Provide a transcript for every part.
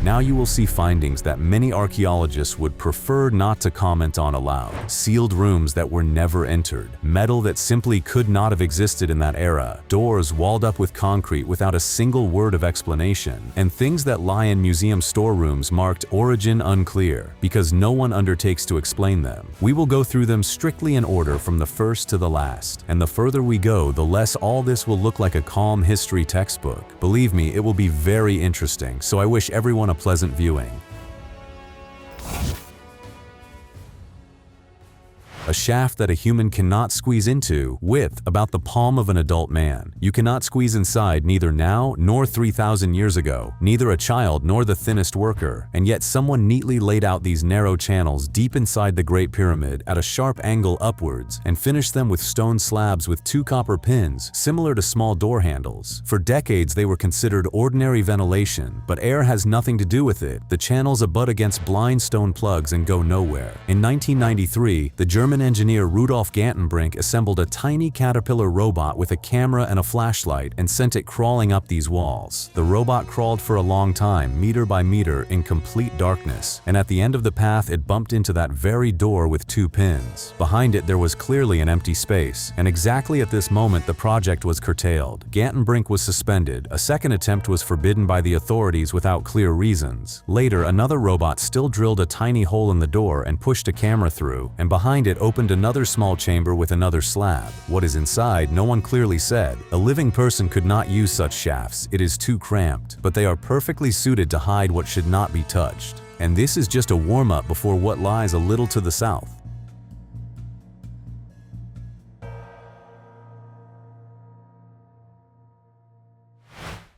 Now you will see findings that many archaeologists would prefer not to comment on aloud. Sealed rooms that were never entered, metal that simply could not have existed in that era, doors walled up with concrete without a single word of explanation, and things that lie in museum storerooms marked origin unclear, because no one undertakes to explain them. We will go through them strictly in order from the first to the last, and the further we go, the less all this will look like a calm history textbook. Believe me, it will be very interesting, so I wish everyone a pleasant viewing. A shaft that a human cannot squeeze into, width about the palm of an adult man. You cannot squeeze inside neither now nor 3,000 years ago, neither a child nor the thinnest worker, and yet someone neatly laid out these narrow channels deep inside the Great Pyramid at a sharp angle upwards and finished them with stone slabs with 2 copper pins, similar to small door handles. For decades they were considered ordinary ventilation, but air has nothing to do with it. The channels abut against blind stone plugs and go nowhere. In 1993, the German engineer Rudolf Gantenbrink assembled a tiny caterpillar robot with a camera and a flashlight and sent it crawling up these walls. The robot crawled for a long time, meter by meter, in complete darkness, and at the end of the path it bumped into that very door with 2 pins. Behind it there was clearly an empty space, and exactly at this moment the project was curtailed. Gantenbrink was suspended. A second attempt was forbidden by the authorities without clear reasons. Later, another robot still drilled a tiny hole in the door and pushed a camera through, and behind it opened another small chamber with another slab. What is inside, no one clearly said. A living person could not use such shafts, it is too cramped, but they are perfectly suited to hide what should not be touched. And this is just a warm-up before what lies a little to the south.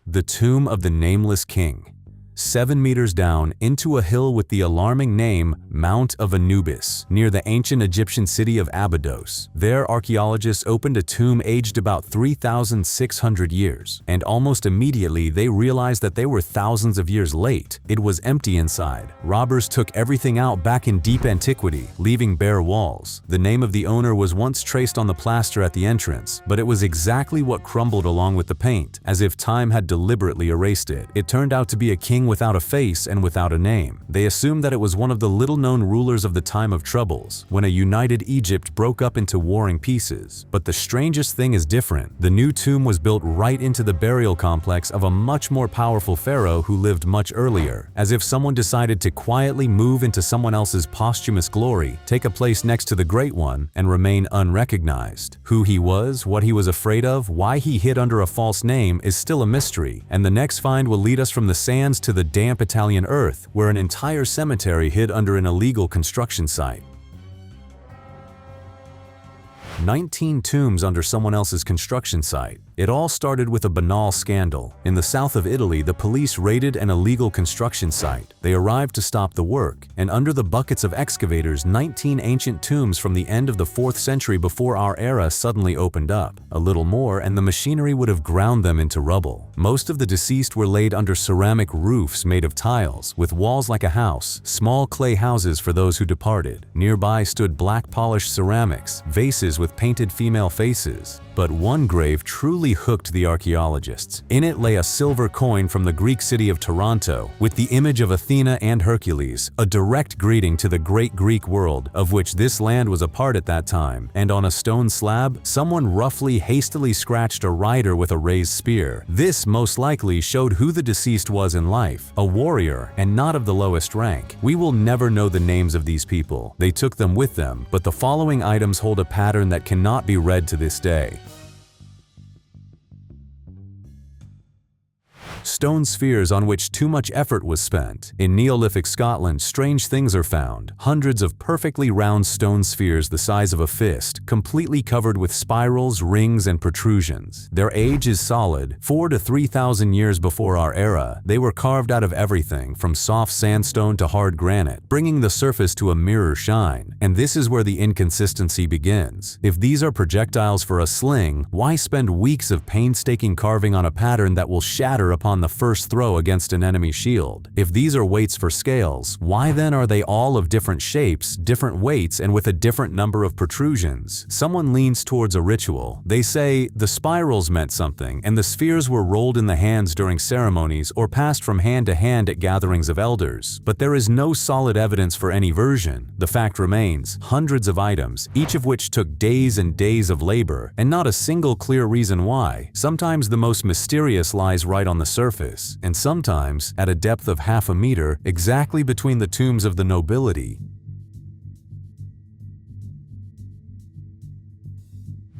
The Tomb of the Nameless King. 7 meters down into a hill with the alarming name Mount of Anubis, near the ancient Egyptian city of Abydos. There, archaeologists opened a tomb aged about 3,600 years, and almost immediately they realized that they were thousands of years late. It was empty inside. Robbers took everything out back in deep antiquity, leaving bare walls. The name of the owner was once traced on the plaster at the entrance, but it was exactly what crumbled along with the paint, as if time had deliberately erased it. It turned out to be a king without a face and without a name. They assumed that it was one of the little-known rulers of the time of troubles, when a united Egypt broke up into warring pieces. But the strangest thing is different. The new tomb was built right into the burial complex of a much more powerful pharaoh who lived much earlier, as if someone decided to quietly move into someone else's posthumous glory, take a place next to the Great One, and remain unrecognized. Who he was, what he was afraid of, why he hid under a false name is still a mystery, and the next find will lead us from the sands to the damp Italian earth, where an entire cemetery hid under an illegal construction site. 19 tombs under someone else's construction site. It all started with a banal scandal. In the south of Italy, the police raided an illegal construction site. They arrived to stop the work, and under the buckets of excavators, 19 ancient tombs from the end of the 4th century before our era suddenly opened up. A little more, and the machinery would have ground them into rubble. Most of the deceased were laid under ceramic roofs made of tiles, with walls like a house, small clay houses for those who departed. Nearby stood black polished ceramics, vases with painted female faces. But one grave truly hooked the archaeologists. In it lay a silver coin from the Greek city of Taranto, with the image of Athena and Hercules, a direct greeting to the great Greek world, of which this land was a part at that time. And on a stone slab, someone roughly hastily scratched a rider with a raised spear. This most likely showed who the deceased was in life, a warrior, and not of the lowest rank. We will never know the names of these people. They took them with them, but the following items hold a pattern that cannot be read to this day. Stone spheres on which too much effort was spent. In Neolithic Scotland, strange things are found. Hundreds of perfectly round stone spheres the size of a fist, completely covered with spirals, rings, and protrusions. Their age is solid, 4,000 to 3,000 years before our era. They were carved out of everything, from soft sandstone to hard granite, bringing the surface to a mirror shine. And this is where the inconsistency begins. If these are projectiles for a sling, why spend weeks of painstaking carving on a pattern that will shatter upon upon the first throw against an enemy shield. If these are weights for scales, why then are they all of different shapes, different weights, and with a different number of protrusions? Someone leans towards a ritual. They say the spirals meant something, and the spheres were rolled in the hands during ceremonies or passed from hand to hand at gatherings of elders. But there is no solid evidence for any version. The fact remains, hundreds of items, each of which took days and days of labor, and not a single clear reason why. Sometimes the most mysterious lies right on the surface, and sometimes at a depth of half a meter, exactly between the tombs of the nobility.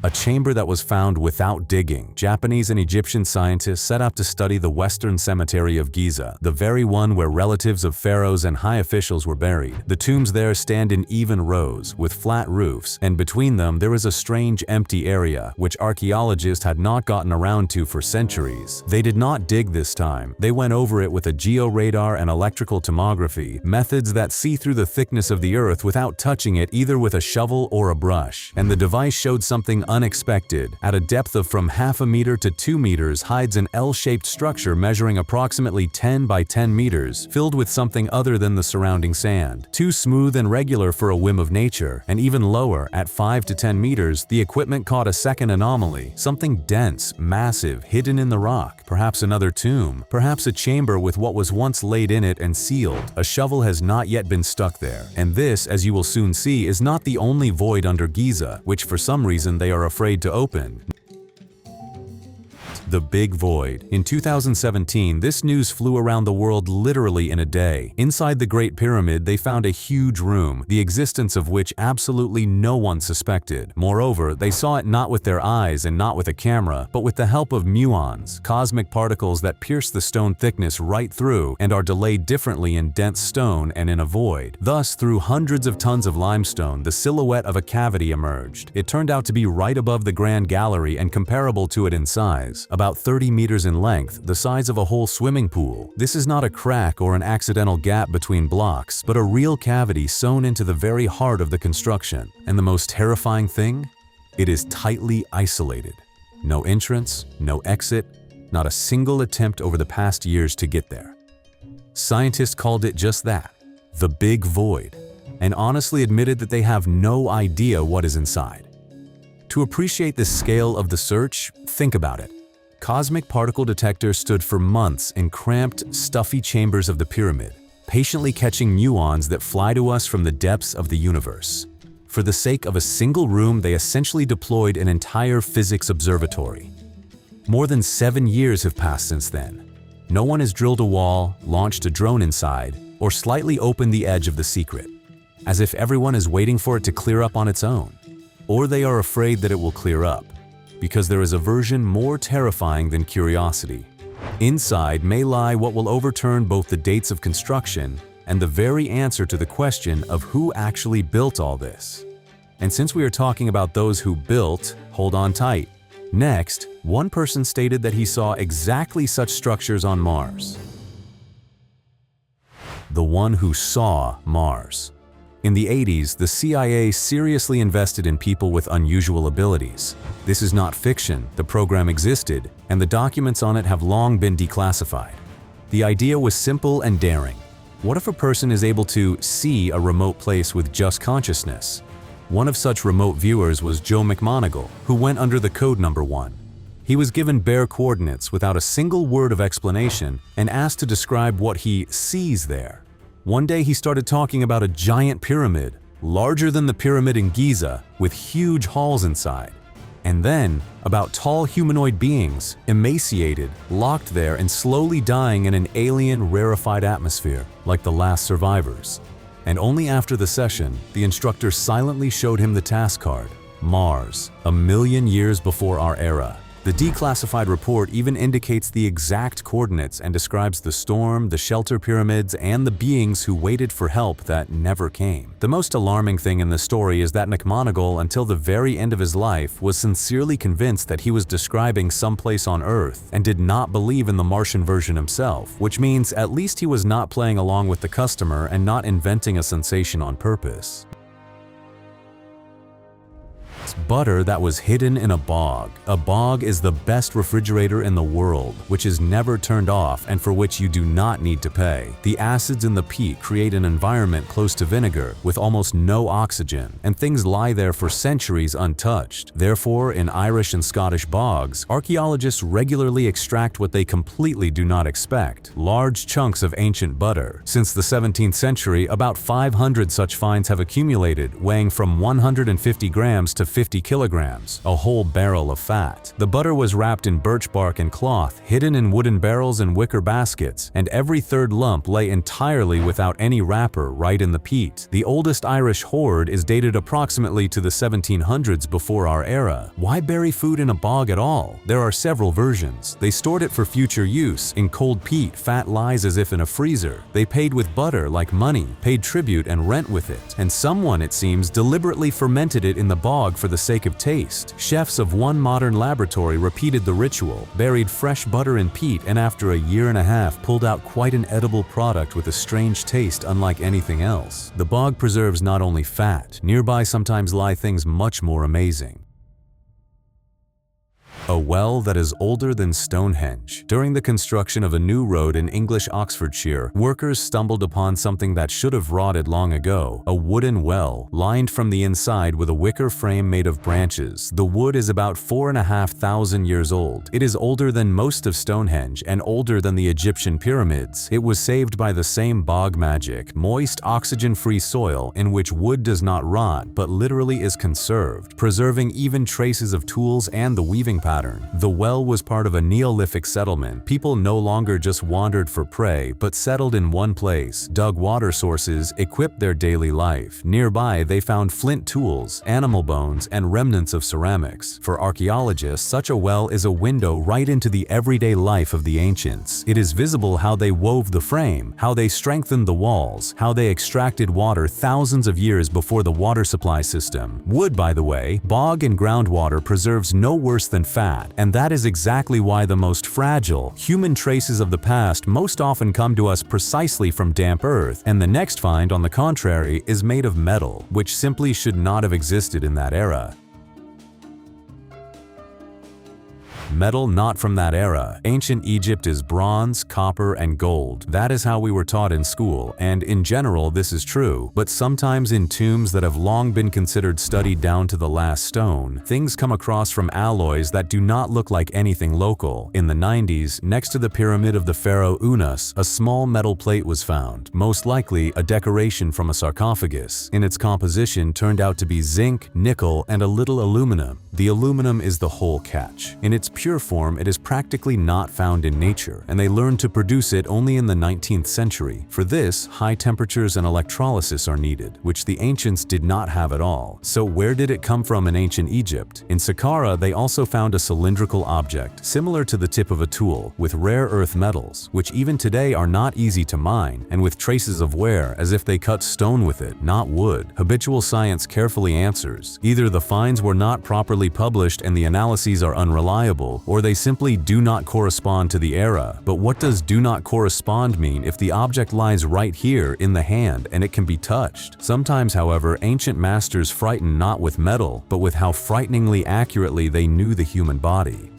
A chamber that was found without digging. Japanese and Egyptian scientists set out to study the Western Cemetery of Giza, the very one where relatives of pharaohs and high officials were buried. The tombs there stand in even rows, with flat roofs, and between them there is a strange empty area, which archaeologists had not gotten around to for centuries. They did not dig this time. They went over it with a georadar and electrical tomography, methods that see through the thickness of the earth without touching it either with a shovel or a brush. And the device showed something unexpected. At a depth of from half a meter to 2 meters hides an L-shaped structure measuring approximately 10 by 10 meters, filled with something other than the surrounding sand. Too smooth and regular for a whim of nature, and even lower, at 5 to 10 meters, the equipment caught a second anomaly, something dense, massive, hidden in the rock, perhaps another tomb, perhaps a chamber with what was once laid in it and sealed. A shovel has not yet been stuck there, and this, as you will soon see, is not the only void under Giza, which for some reason they are afraid to open. The Big Void. In 2017, this news flew around the world literally in a day. Inside the Great Pyramid, they found a huge room, the existence of which absolutely no one suspected. Moreover, they saw it not with their eyes and not with a camera, but with the help of muons, cosmic particles that pierce the stone thickness right through and are delayed differently in dense stone and in a void. Thus, through hundreds of tons of limestone, the silhouette of a cavity emerged. It turned out to be right above the Grand Gallery and comparable to it in size. About 30 meters in length, the size of a whole swimming pool. This is not a crack or an accidental gap between blocks, but a real cavity sewn into the very heart of the construction. And the most terrifying thing? It is tightly isolated. No entrance, no exit, not a single attempt over the past years to get there. Scientists called it just that, the Big Void, and honestly admitted that they have no idea what is inside. To appreciate the scale of the search, think about it. Cosmic particle detectors stood for months in cramped, stuffy chambers of the pyramid, patiently catching muons that fly to us from the depths of the universe. For the sake of a single room, they essentially deployed an entire physics observatory. More than 7 years have passed since then. No one has drilled a wall, launched a drone inside, or slightly opened the edge of the secret, as if everyone is waiting for it to clear up on its own. Or they are afraid that it will clear up, because there is a version more terrifying than curiosity. Inside may lie what will overturn both the dates of construction and the very answer to the question of who actually built all this. And since we are talking about those who built, hold on tight. Next, one person stated that he saw exactly such structures on Mars. The one who saw Mars. In the 80s, the CIA seriously invested in people with unusual abilities. This is not fiction, the program existed, and the documents on it have long been declassified. The idea was simple and daring. What if a person is able to see a remote place with just consciousness? One of such remote viewers was Joe McMoneagle, who went under the code number 1. He was given bare coordinates without a single word of explanation and asked to describe what he sees there. One day he started talking about a giant pyramid, larger than the pyramid in Giza, with huge halls inside. And then, about tall humanoid beings, emaciated, locked there and slowly dying in an alien, rarefied atmosphere, like the last survivors. And only after the session, the instructor silently showed him the task card, Mars, 1,000,000 years before our era. The declassified report even indicates the exact coordinates and describes the storm, the shelter pyramids, and the beings who waited for help that never came. The most alarming thing in the story is that McMoneagle, until the very end of his life, was sincerely convinced that he was describing some place on Earth and did not believe in the Martian version himself, which means at least he was not playing along with the customer and not inventing a sensation on purpose. facts. Butter that was hidden in a bog. A bog is the best refrigerator in the world, which is never turned off and for which you do not need to pay. The acids in the peat create an environment close to vinegar with almost no oxygen, and things lie there for centuries untouched. Therefore, in Irish and Scottish bogs, archaeologists regularly extract what they completely do not expect: large chunks of ancient butter. Since the 17th century, about 500 such finds have accumulated, weighing from 150 grams to 50 kilograms, a whole barrel of fat. The butter was wrapped in birch bark and cloth, hidden in wooden barrels and wicker baskets, and every third lump lay entirely without any wrapper right in the peat. The oldest Irish hoard is dated approximately to the 1700s before our era. Why bury food in a bog at all? There are several versions. They stored it for future use. In cold peat, fat lies as if in a freezer. They paid with butter like money, paid tribute and rent with it. And someone, it seems, deliberately fermented it in the bog for the sake of taste. Chefs of one modern laboratory repeated the ritual, buried fresh butter in peat, and after a year and a half pulled out quite an edible product with a strange taste unlike anything else. The bog preserves not only fat, nearby sometimes lie things much more amazing. A well that is older than Stonehenge. During the construction of a new road in English Oxfordshire, workers stumbled upon something that should have rotted long ago: a wooden well, lined from the inside with a wicker frame made of branches. The wood is about 4,500 years old. It is older than most of Stonehenge and older than the Egyptian pyramids. It was saved by the same bog magic: moist, oxygen-free soil in which wood does not rot but literally is conserved, preserving even traces of tools and the weaving pattern. The well was part of a Neolithic settlement. People no longer just wandered for prey, but settled in one place, dug water sources, equipped their daily life. Nearby, they found flint tools, animal bones, and remnants of ceramics. For archaeologists, such a well is a window right into the everyday life of the ancients. It is visible how they wove the frame, how they strengthened the walls, how they extracted water thousands of years before the water supply system. Wood, by the way, bog and groundwater preserves no worse than fat. And that is exactly why the most fragile, human traces of the past most often come to us precisely from damp earth, and the next find, on the contrary, is made of metal, which simply should not have existed in that era. Metal not from that era. Ancient Egypt is bronze, copper, and gold. That is how we were taught in school, and in general this is true. But sometimes in tombs that have long been considered studied down to the last stone, things come across from alloys that do not look like anything local. In the 90s, next to the pyramid of the pharaoh Unas, a small metal plate was found, most likely a decoration from a sarcophagus. In its composition turned out to be zinc, nickel, and a little aluminum. The aluminum is the whole catch. In its pure form, it is practically not found in nature, and they learned to produce it only in the 19th century. For this, high temperatures and electrolysis are needed, which the ancients did not have at all. So where did it come from in ancient Egypt? In Saqqara, they also found a cylindrical object, similar to the tip of a tool, with rare earth metals, which even today are not easy to mine, and with traces of wear, as if they cut stone with it, not wood. Habitual science carefully answers. Either the finds were not properly published and the analyses are unreliable, or they simply do not correspond to the era. But what does "do not correspond" mean if the object lies right here in the hand and it can be touched? Sometimes, however, ancient masters frighten not with metal, but with how frighteningly accurately they knew the human body.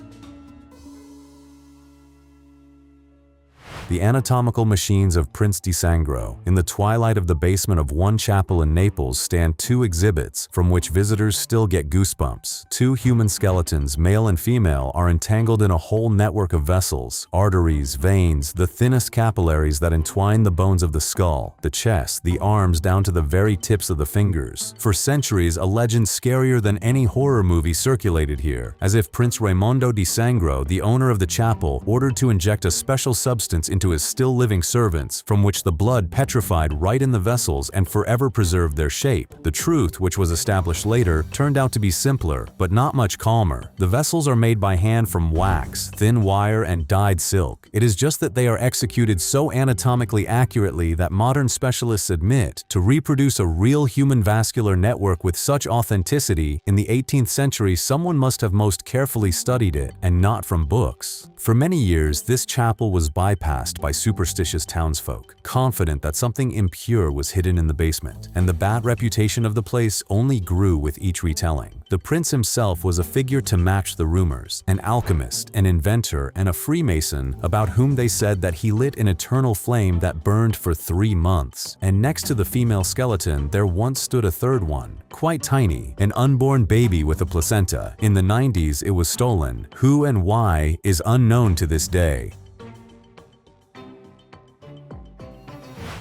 The anatomical machines of Prince di Sangro. In the twilight of the basement of one chapel in Naples stand two exhibits from which visitors still get goosebumps. Two human skeletons, male and female, are entangled in a whole network of vessels, arteries, veins, the thinnest capillaries that entwine the bones of the skull, the chest, the arms down to the very tips of the fingers. For centuries, a legend scarier than any horror movie circulated here, as if Prince Raimondo di Sangro, the owner of the chapel, ordered to inject a special substance into his still-living servants, from which the blood petrified right in the vessels and forever preserved their shape. The truth, which was established later, turned out to be simpler, but not much calmer. The vessels are made by hand from wax, thin wire, and dyed silk. It is just that they are executed so anatomically accurately that modern specialists admit to reproduce a real human vascular network with such authenticity, in the 18th century someone must have most carefully studied it, and not from books. For many years, this chapel was bypassed harassed by superstitious townsfolk, confident that something impure was hidden in the basement, and the bad reputation of the place only grew with each retelling. The prince himself was a figure to match the rumors, an alchemist, an inventor, and a Freemason about whom they said that he lit an eternal flame that burned for 3 months. And next to the female skeleton, there once stood a third one, quite tiny, an unborn baby with a placenta. In the 90s, it was stolen. Who and why is unknown to this day.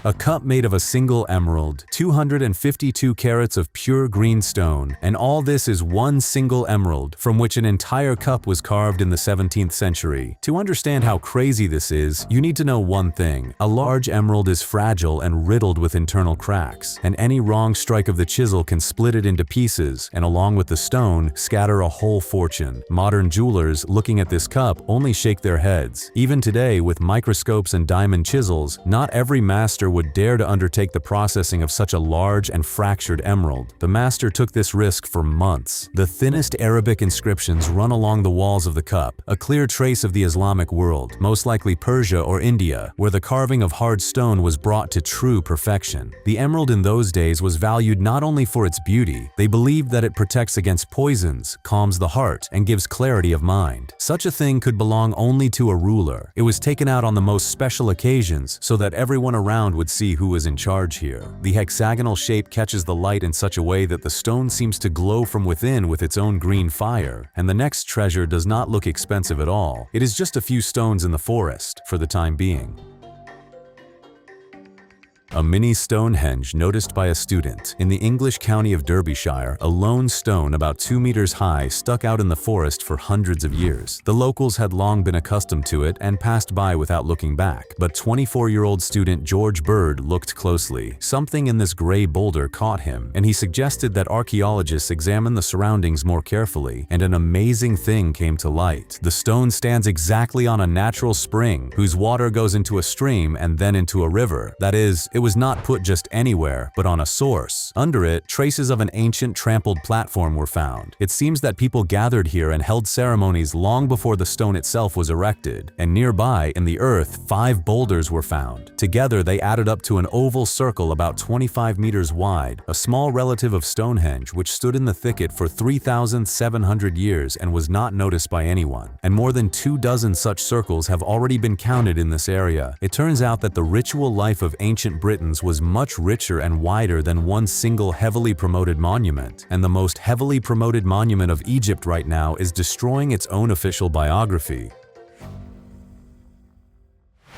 A cup made of a single emerald, 252 carats of pure green stone, and all this is one single emerald, from which an entire cup was carved in the 17th century. To understand how crazy this is, you need to know one thing. A large emerald is fragile and riddled with internal cracks, and any wrong strike of the chisel can split it into pieces, and along with the stone, scatter a whole fortune. Modern jewelers, looking at this cup, only shake their heads. Even today, with microscopes and diamond chisels, not every master would dare to undertake the processing of such a large and fractured emerald. The master took this risk for months. The thinnest Arabic inscriptions run along the walls of the cup, a clear trace of the Islamic world, most likely Persia or India, where the carving of hard stone was brought to true perfection. The emerald in those days was valued not only for its beauty, they believed that it protects against poisons, calms the heart, and gives clarity of mind. Such a thing could belong only to a ruler. It was taken out on the most special occasions so that everyone around would see who was in charge here. The hexagonal shape catches the light in such a way that the stone seems to glow from within with its own green fire, and the next treasure does not look expensive at all. It is just a few stones in the forest, for the time being. A mini Stonehenge noticed by a student. In the English county of Derbyshire, a lone stone about 2 meters high stuck out in the forest for hundreds of years. The locals had long been accustomed to it and passed by without looking back. But 24-year-old student George Bird looked closely. Something in this gray boulder caught him, and he suggested that archaeologists examine the surroundings more carefully, and an amazing thing came to light. The stone stands exactly on a natural spring, whose water goes into a stream and then into a river. That is, it was not put just anywhere, but on a source. Under it, traces of an ancient trampled platform were found. It seems that people gathered here and held ceremonies long before the stone itself was erected, and nearby, in the earth, 5 boulders were found. Together, they added up to an oval circle about 25 meters wide, a small relative of Stonehenge which stood in the thicket for 3,700 years and was not noticed by anyone. And more than 24 such circles have already been counted in this area. It turns out that the ritual life of ancient Britons was much richer and wider than one single heavily promoted monument, and the most heavily promoted monument of Egypt right now is destroying its own official biography.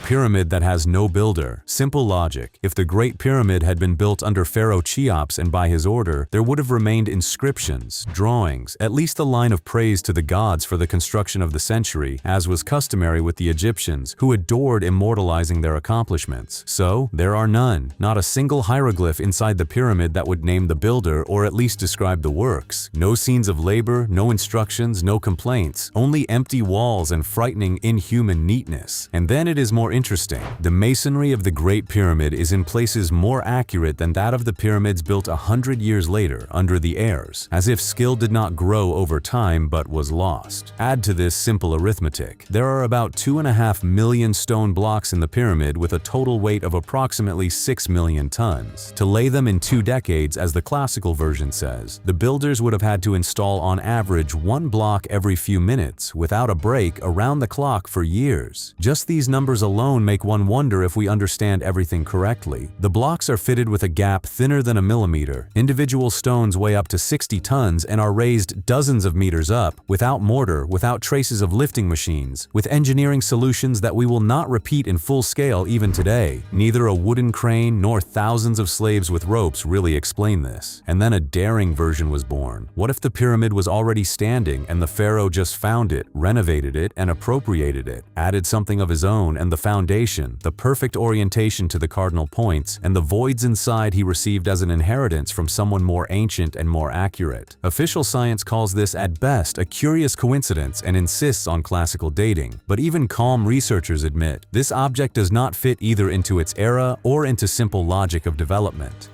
Pyramid that has no builder. Simple logic. If the Great Pyramid had been built under Pharaoh Cheops and by his order, there would have remained inscriptions, drawings, at least a line of praise to the gods for the construction of the century, as was customary with the Egyptians, who adored immortalizing their accomplishments. So, there are none. Not a single hieroglyph inside the pyramid that would name the builder or at least describe the works. No scenes of labor, no instructions, no complaints, only empty walls and frightening inhuman neatness. And then it is more interesting. The masonry of the Great Pyramid is in places more accurate than that of the pyramids built 100 years later under the heirs, as if skill did not grow over time but was lost. Add to this simple arithmetic. There are about 2.5 million stone blocks in the pyramid with a total weight of approximately 6 million tons. To lay them in 2 decades, as the classical version says, the builders would have had to install on average 1 block every few minutes, without a break, around the clock for years. Just these numbers alone make one wonder if we understand everything correctly. The blocks are fitted with a gap thinner than a millimeter. Individual stones weigh up to 60 tons and are raised dozens of meters up, without mortar, without traces of lifting machines, with engineering solutions that we will not repeat in full scale even today. Neither a wooden crane nor thousands of slaves with ropes really explain this. And then a daring version was born. What if the pyramid was already standing and the pharaoh just found it, renovated it, and appropriated it, added something of his own, and the foundation, the perfect orientation to the cardinal points, and the voids inside he received as an inheritance from someone more ancient and more accurate. Official science calls this at best a curious coincidence and insists on classical dating, but even calm researchers admit this object does not fit either into its era or into simple logic of development.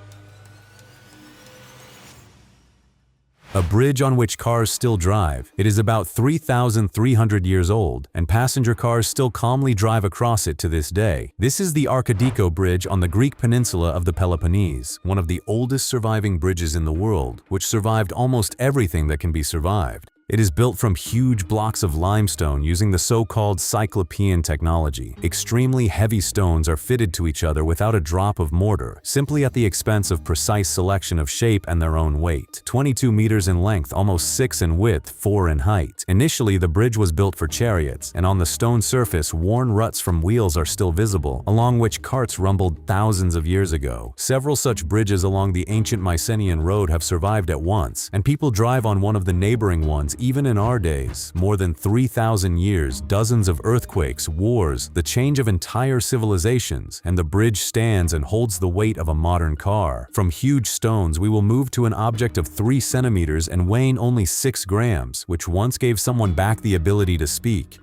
A bridge on which cars still drive. It is about 3,300 years old, and passenger cars still calmly drive across it to this day. This is the Archaeological Bridge on the Greek peninsula of the Peloponnese, one of the oldest surviving bridges in the world, which survived almost everything that can be survived. It is built from huge blocks of limestone using the so-called Cyclopean technology. Extremely heavy stones are fitted to each other without a drop of mortar, simply at the expense of precise selection of shape and their own weight. 22 meters in length, almost 6 in width, 4 in height. Initially, the bridge was built for chariots, and on the stone surface, worn ruts from wheels are still visible, along which carts rumbled thousands of years ago. Several such bridges along the ancient Mycenaean road have survived at once, and people drive on one of the neighboring ones even in our days. More than 3,000 years, dozens of earthquakes, wars, the change of entire civilizations, and the bridge stands and holds the weight of a modern car. From huge stones, we will move to an object of 3 centimeters and weighing only 6 grams, which once gave someone back the ability to speak.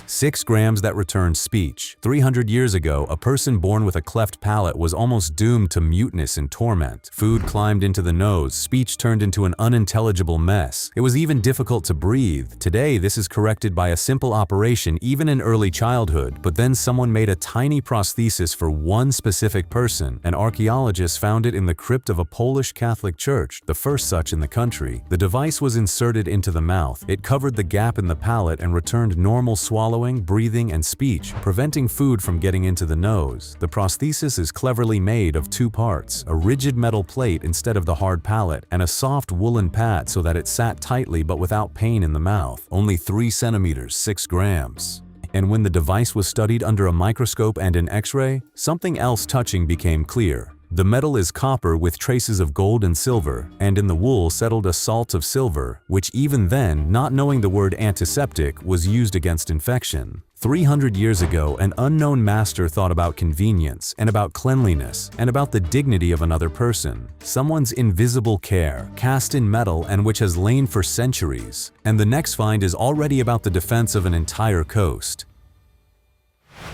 6 grams that returned speech. 300 years ago, a person born with a cleft palate was almost doomed to muteness and torment. Food climbed into the nose, speech turned into an unintelligible mess. It was even difficult to breathe. Today, this is corrected by a simple operation even in early childhood, but then someone made a tiny prosthesis for one specific person, and archaeologists found it in the crypt of a Polish Catholic church, the first such in the country. The device was inserted into the mouth. It covered the gap in the palate and returned normal swallowing, breathing, and speech, preventing food from getting into the nose. The prosthesis is cleverly made of 2 parts, a rigid metal plate instead of the hard palate, and a soft woolen pad so that it sat tightly but without pain in the mouth. Only 3 centimeters, 6 grams. And when the device was studied under a microscope and an X-ray, something else touching became clear. The metal is copper with traces of gold and silver, and in the wool settled a salt of silver, which even then, not knowing the word antiseptic, was used against infection. 300 years ago, an unknown master thought about convenience, and about cleanliness, and about the dignity of another person. Someone's invisible care, cast in metal and which has lain for centuries. And the next find is already about the defense of an entire coast.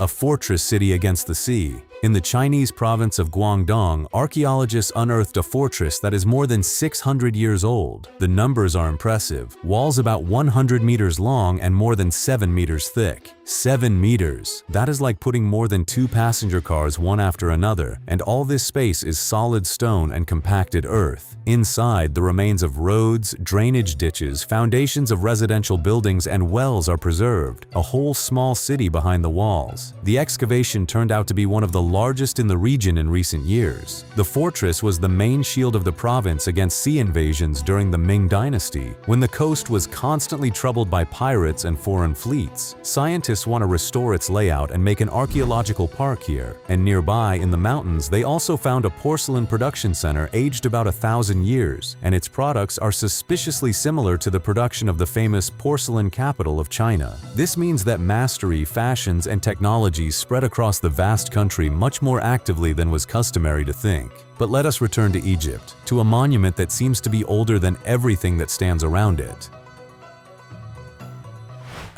A fortress city against the sea. In the Chinese province of Guangdong, archaeologists unearthed a fortress that is more than 600 years old. The numbers are impressive. Walls about 100 meters long and more than 7 meters thick. 7 meters! That is like putting more than 2 passenger cars one after another, and all this space is solid stone and compacted earth. Inside, the remains of roads, drainage ditches, foundations of residential buildings, and wells are preserved. A whole small city behind the walls. The excavation turned out to be one of the largest in the region in recent years. The fortress was the main shield of the province against sea invasions during the Ming Dynasty, when the coast was constantly troubled by pirates and foreign fleets. Scientists want to restore its layout and make an archaeological park here. And nearby, in the mountains, they also found a porcelain production center aged about 1,000 years, and its products are suspiciously similar to the production of the famous porcelain capital of China. This means that mastery, fashions, and technologies spread across the vast country much more actively than was customary to think. But let us return to Egypt, to a monument that seems to be older than everything that stands around it.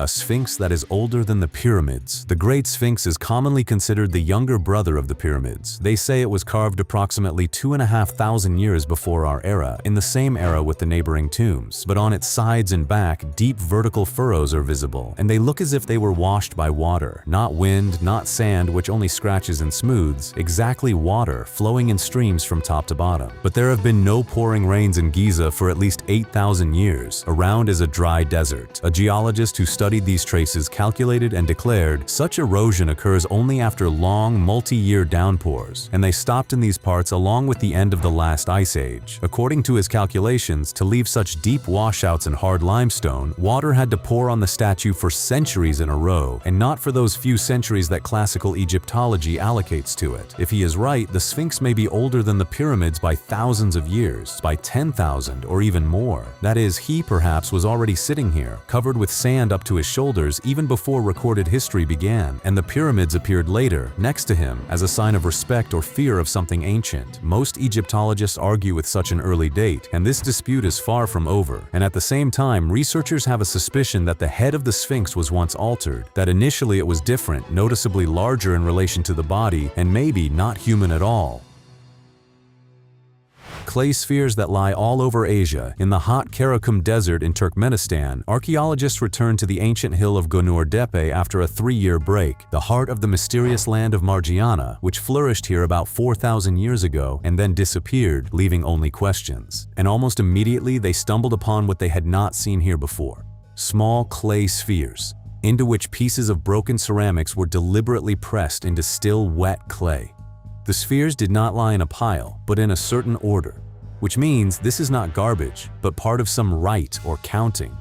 A sphinx that is older than the pyramids. The Great Sphinx is commonly considered the younger brother of the pyramids. They say it was carved approximately 2,500 years before our era, in the same era with the neighboring tombs. But on its sides and back, deep vertical furrows are visible, and they look as if they were washed by water. Not wind, not sand, which only scratches and smooths, exactly water flowing in streams from top to bottom. But there have been no pouring rains in Giza for at least 8,000 years. Around is a dry desert. A geologist who studied these traces calculated and declared such erosion occurs only after long, multi-year downpours, and they stopped in these parts along with the end of the last ice age. According to his calculations, to leave such deep washouts in hard limestone, water had to pour on the statue for centuries in a row, and not for those few centuries that classical Egyptology allocates to it. If he is right, the Sphinx may be older than the pyramids by thousands of years, by 10,000 or even more. That is, he perhaps was already sitting here, covered with sand up to his shoulders even before recorded history began, and the pyramids appeared later, next to him, as a sign of respect or fear of something ancient. Most Egyptologists argue with such an early date, and this dispute is far from over. And at the same time, researchers have a suspicion that the head of the Sphinx was once altered, that initially it was different, noticeably larger in relation to the body, and maybe not human at all. clay spheres that lie all over Asia. In the hot Karakum Desert in Turkmenistan, archaeologists returned to the ancient hill of Gunur Tepe after a 3-year break, the heart of the mysterious land of Margiana, which flourished here about 4,000 years ago and then disappeared, leaving only questions. And almost immediately they stumbled upon what they had not seen here before: small clay spheres, into which pieces of broken ceramics were deliberately pressed into still wet clay. The spheres did not lie in a pile, but in a certain order, which means this is not garbage, but part of some rite or counting.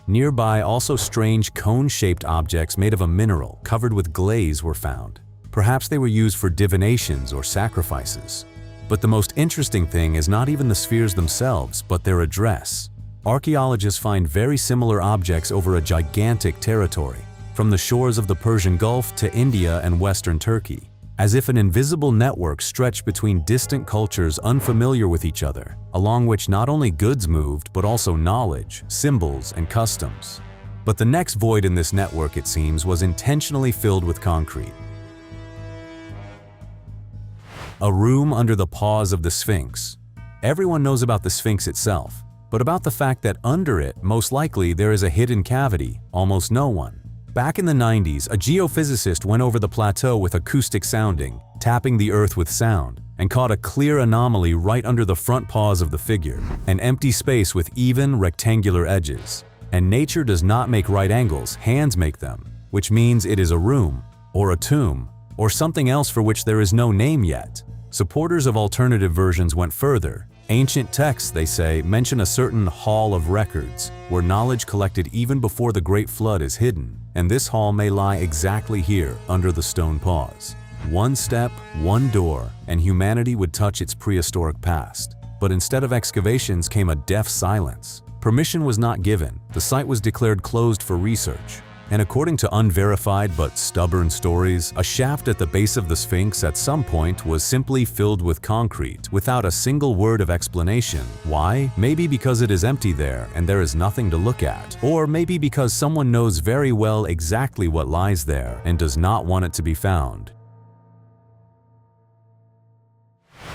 Nearby, also strange cone-shaped objects made of a mineral covered with glaze were found. Perhaps they were used for divinations or sacrifices. But the most interesting thing is not even the spheres themselves, but their address. Archaeologists find very similar objects over a gigantic territory, from the shores of the Persian Gulf to India and Western Turkey, as if an invisible network stretched between distant cultures unfamiliar with each other, along which not only goods moved, but also knowledge, symbols, and customs. But the next void in this network, it seems, was intentionally filled with concrete. A room under the paws of the Sphinx. Everyone knows about the Sphinx itself, but about the fact that under it, most likely, there is a hidden cavity, almost no one. Back in the 90s, a geophysicist went over the plateau with acoustic sounding, tapping the earth with sound, and caught a clear anomaly right under the front paws of the figure, an empty space with even, rectangular edges. And nature does not make right angles, hands make them, which means it is a room, or a tomb, or something else for which there is no name yet. Supporters of alternative versions went further. Ancient texts, they say, mention a certain hall of records, where knowledge collected even before the Great Flood is hidden, and this hall may lie exactly here, under the stone paws. One step, one door, and humanity would touch its prehistoric past. But instead of excavations came a deaf silence. Permission was not given. The site was declared closed for research. And according to unverified but stubborn stories, a shaft at the base of the Sphinx at some point was simply filled with concrete, without a single word of explanation. Why? Maybe because it is empty there and there is nothing to look at. Or maybe because someone knows very well exactly what lies there and does not want it to be found.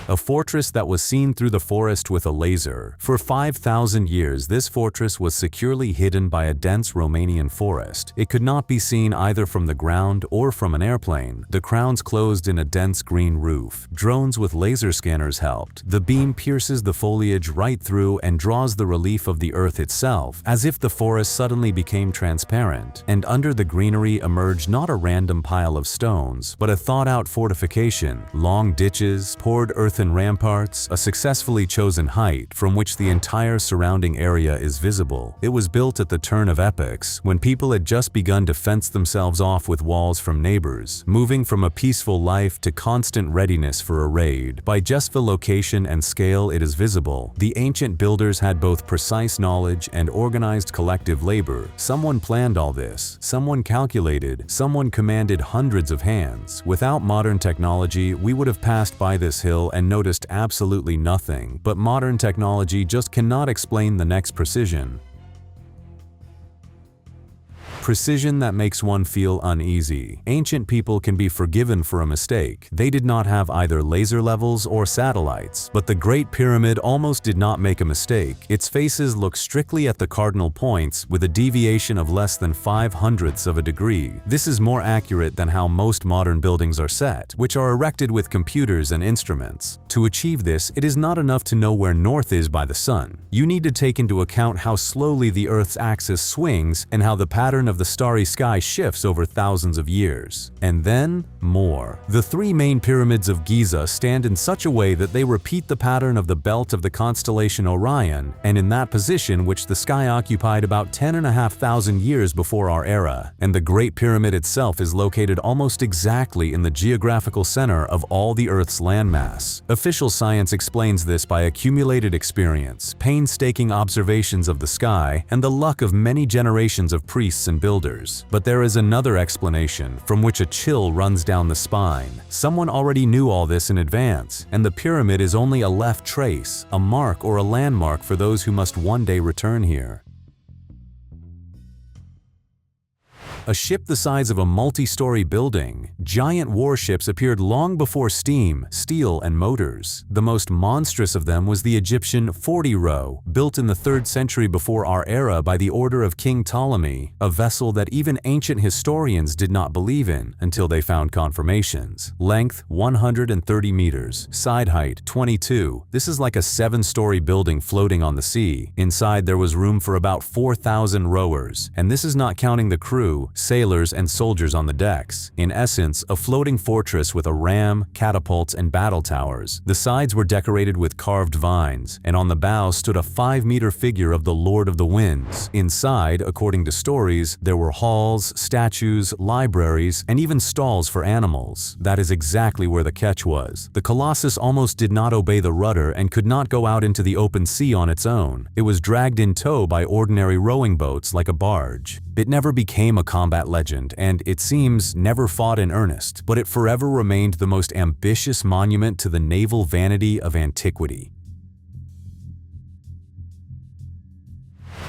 A fortress that was seen through the forest with a laser. For 5,000 years, this fortress was securely hidden by a dense Romanian forest. It could not be seen either from the ground or from an airplane. The crowns closed in a dense green roof. Drones with laser scanners helped. The beam pierces the foliage right through and draws the relief of the earth itself, as if the forest suddenly became transparent. And under the greenery emerged not a random pile of stones, but a thought-out fortification. Long ditches, poured earthen ramparts, a successfully chosen height from which the entire surrounding area is visible. It was built at the turn of epochs, when people had just begun to fence themselves off with walls from neighbors, moving from a peaceful life to constant readiness for a raid. By just the location and scale it is visible, the ancient builders had both precise knowledge and organized collective labor. Someone planned all this, someone calculated, someone commanded hundreds of hands. Without modern technology, we would have passed by this hill and noticed absolutely nothing, but modern technology just cannot explain the next precision. Precision that makes one feel uneasy. Ancient people can be forgiven for a mistake. They did not have either laser levels or satellites, but the Great Pyramid almost did not make a mistake. Its faces look strictly at the cardinal points with a deviation of less than 5/100ths of a degree. This is more accurate than how most modern buildings are set, which are erected with computers and instruments. To achieve this, it is not enough to know where north is by the sun. You need to take into account how slowly the Earth's axis swings and how the pattern of the starry sky shifts over thousands of years. And then, more. The 3 main pyramids of Giza stand in such a way that they repeat the pattern of the belt of the constellation Orion, and in that position which the sky occupied about 10,500 years before our era. And the Great Pyramid itself is located almost exactly in the geographical center of all the Earth's landmass. Official science explains this by accumulated experience, painstaking observations of the sky, and the luck of many generations of priests and builders. But there is another explanation from which a chill runs down the spine. Someone already knew all this in advance, and the pyramid is only a left trace, a mark or a landmark for those who must one day return here. A ship the size of a multi-story building, giant warships appeared long before steam, steel, and motors. The most monstrous of them was the Egyptian 40-row, built in the 3rd century before our era by the order of King Ptolemy, a vessel that even ancient historians did not believe in until they found confirmations. Length 130 meters, side height 22. This is like a 7-story building floating on the sea. Inside there was room for about 4,000 rowers, and this is not counting the crew, sailors, and soldiers on the decks. In essence, a floating fortress with a ram, catapults, and battle towers. The sides were decorated with carved vines, and on the bow stood a 5-meter figure of the Lord of the Winds. Inside, according to stories, there were halls, statues, libraries, and even stalls for animals. That is exactly where the catch was. The Colossus almost did not obey the rudder and could not go out into the open sea on its own. It was dragged in tow by ordinary rowing boats like a barge. It never became a combat legend and, it seems, never fought in earnest, but it forever remained the most ambitious monument to the naval vanity of antiquity.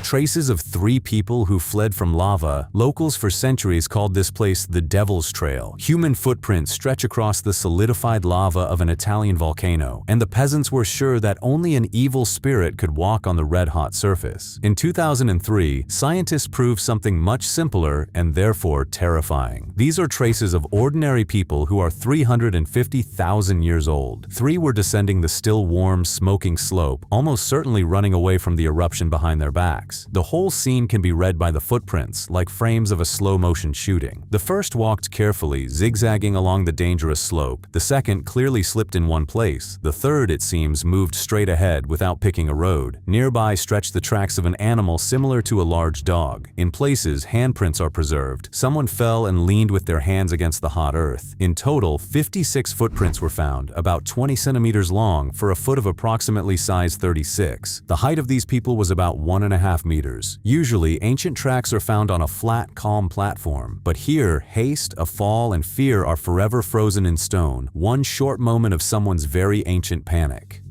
Traces of 3 people who fled from lava. Locals for centuries called this place the Devil's Trail. Human footprints stretch across the solidified lava of an Italian volcano, and the peasants were sure that only an evil spirit could walk on the red-hot surface. In 2003, scientists proved something much simpler and therefore terrifying. These are traces of ordinary people who are 350,000 years old. 3 were descending the still warm, smoking slope, almost certainly running away from the eruption behind their backs. The whole scene can be read by the footprints, like frames of a slow-motion shooting. The first walked carefully, zigzagging along the dangerous slope. The second clearly slipped in one place. The third, it seems, moved straight ahead without picking a road. Nearby stretched the tracks of an animal similar to a large dog. In places, handprints are preserved. Someone fell and leaned with their hands against the hot earth. In total, 56 footprints were found, about 20 centimeters long for a foot of approximately size 36. The height of these people was about 1.5 meters. Usually, ancient tracks are found on a flat, calm platform, but here, haste, a fall, and fear are forever frozen in stone, one short moment of someone's very ancient panic.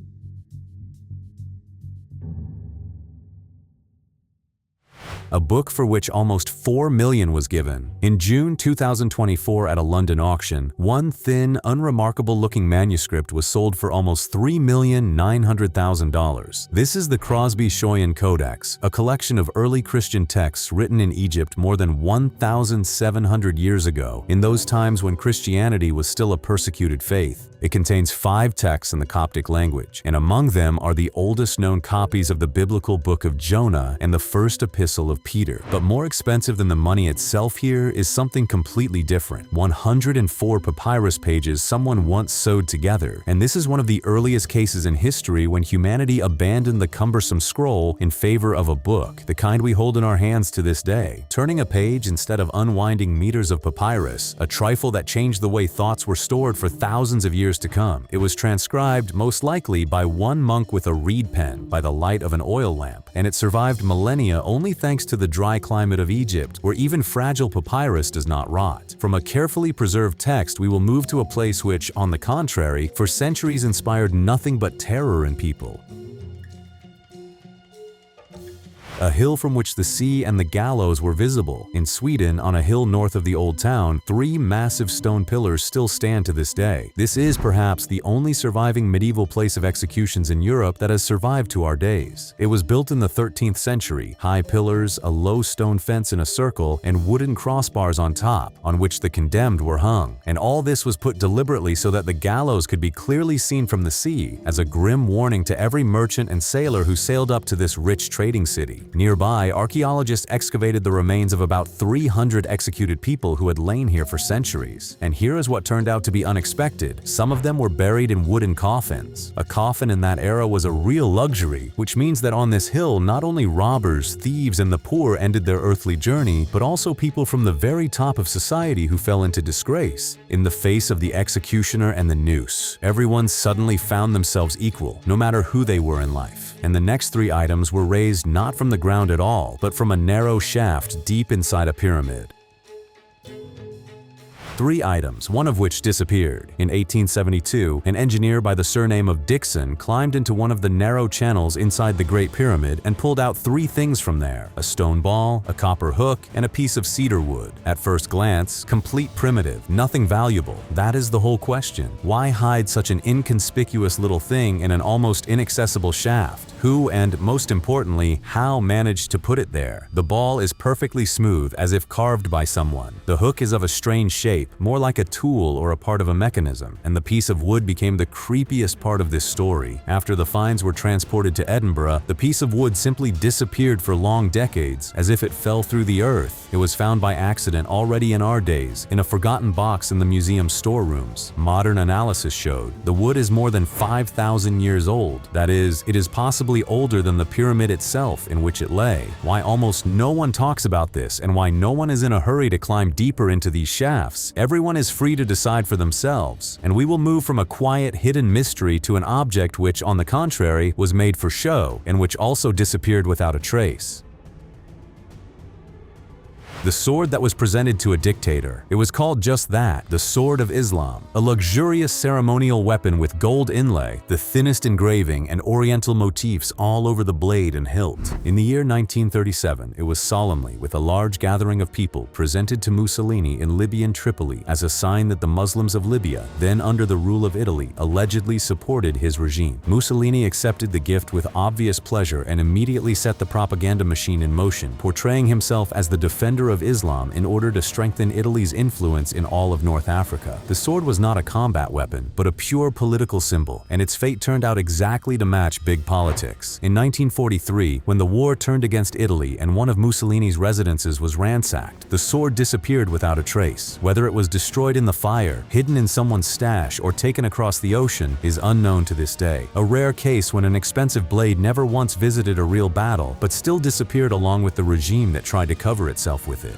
A book for which almost $4 million was given. In June 2024 at a London auction, one thin, unremarkable-looking manuscript was sold for almost $3,900,000. This is the Crosby-Shoyan Codex, a collection of early Christian texts written in Egypt more than 1,700 years ago, in those times when Christianity was still a persecuted faith. It contains 5 texts in the Coptic language, and among them are the oldest known copies of the biblical book of Jonah and the first epistle of Peter. But more expensive than the money itself here is something completely different. 104 papyrus pages someone once sewed together, and this is one of the earliest cases in history when humanity abandoned the cumbersome scroll in favor of a book, the kind we hold in our hands to this day. Turning a page instead of unwinding meters of papyrus, a trifle that changed the way thoughts were stored for thousands of years to come. It was transcribed, most likely, by one monk with a reed pen by the light of an oil lamp, and it survived millennia only thanks to the dry climate of Egypt, where even fragile papyrus does not rot. From a carefully preserved text, we will move to a place which, on the contrary, for centuries inspired nothing but terror in people. A hill from which the sea and the gallows were visible. In Sweden, on a hill north of the old town, 3 massive stone pillars still stand to this day. This is perhaps the only surviving medieval place of executions in Europe that has survived to our days. It was built in the 13th century. High pillars, a low stone fence in a circle, and wooden crossbars on top, on which the condemned were hung. And all this was put deliberately so that the gallows could be clearly seen from the sea, as a grim warning to every merchant and sailor who sailed up to this rich trading city. Nearby, archaeologists excavated the remains of about 300 executed people who had lain here for centuries. And here is what turned out to be unexpected. Some of them were buried in wooden coffins. A coffin in that era was a real luxury, which means that on this hill, not only robbers, thieves, and the poor ended their earthly journey, but also people from the very top of society who fell into disgrace. In the face of the executioner and the noose, everyone suddenly found themselves equal, no matter who they were in life. And the next 3 items were raised not from the ground at all, but from a narrow shaft deep inside a pyramid. 3 items, one of which disappeared. In 1872, an engineer by the surname of Dixon climbed into one of the narrow channels inside the Great Pyramid and pulled out 3 things from there: a stone ball, a copper hook, and a piece of cedar wood. At first glance, complete primitive, nothing valuable. That is the whole question. Why hide such an inconspicuous little thing in an almost inaccessible shaft? Who, and most importantly, how managed to put it there? The ball is perfectly smooth, as if carved by someone. The hook is of a strange shape, more like a tool or a part of a mechanism, and the piece of wood became the creepiest part of this story. After the finds were transported to Edinburgh, the piece of wood simply disappeared for long decades, as if it fell through the earth. It was found by accident already in our days, in a forgotten box in the museum's storerooms. Modern analysis showed the wood is more than 5,000 years old. That is, it is possibly older than the pyramid itself in which it lay. Why almost no one talks about this, and why no one is in a hurry to climb deeper into these shafts? Everyone is free to decide for themselves, and we will move from a quiet, hidden mystery to an object which, on the contrary, was made for show, and which also disappeared without a trace. The sword that was presented to a dictator. It was called just that, the Sword of Islam, a luxurious ceremonial weapon with gold inlay, the thinnest engraving, and oriental motifs all over the blade and hilt. In the year 1937, it was solemnly, with a large gathering of people, presented to Mussolini in Libyan Tripoli as a sign that the Muslims of Libya, then under the rule of Italy, allegedly supported his regime. Mussolini accepted the gift with obvious pleasure and immediately set the propaganda machine in motion, portraying himself as the defender of Islam in order to strengthen Italy's influence in all of North Africa. The sword was not a combat weapon, but a pure political symbol, and its fate turned out exactly to match big politics. In 1943, when the war turned against Italy and one of Mussolini's residences was ransacked, the sword disappeared without a trace. Whether it was destroyed in the fire, hidden in someone's stash, or taken across the ocean is unknown to this day. A rare case when an expensive blade never once visited a real battle, but still disappeared along with the regime that tried to cover itself with it.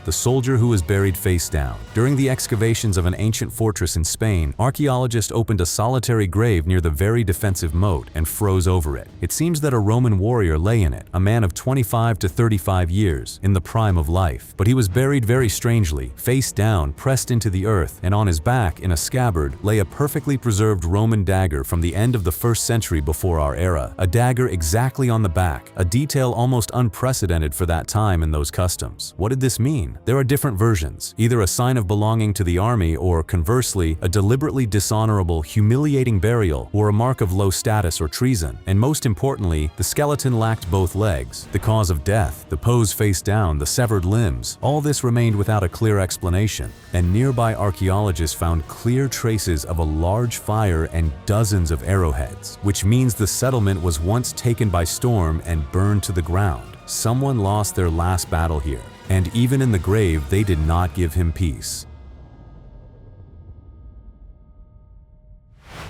The soldier who was buried face down. During the excavations of an ancient fortress in Spain, archaeologists opened a solitary grave near the very defensive moat and froze over it. It seems that a Roman warrior lay in it, a man of 25 to 35 years, in the prime of life. But he was buried very strangely, face down, pressed into the earth, and on his back, in a scabbard, lay a perfectly preserved Roman dagger from the end of the 1st century before our era. A dagger exactly on the back, a detail almost unprecedented for that time and those customs. What did this mean? There are different versions, either a sign of belonging to the army or, conversely, a deliberately dishonorable, humiliating burial or a mark of low status or treason. And most importantly, the skeleton lacked both legs. The cause of death, the pose face down, the severed limbs, all this remained without a clear explanation. And nearby archaeologists found clear traces of a large fire and dozens of arrowheads, which means the settlement was once taken by storm and burned to the ground. Someone lost their last battle here. And even in the grave, they did not give him peace.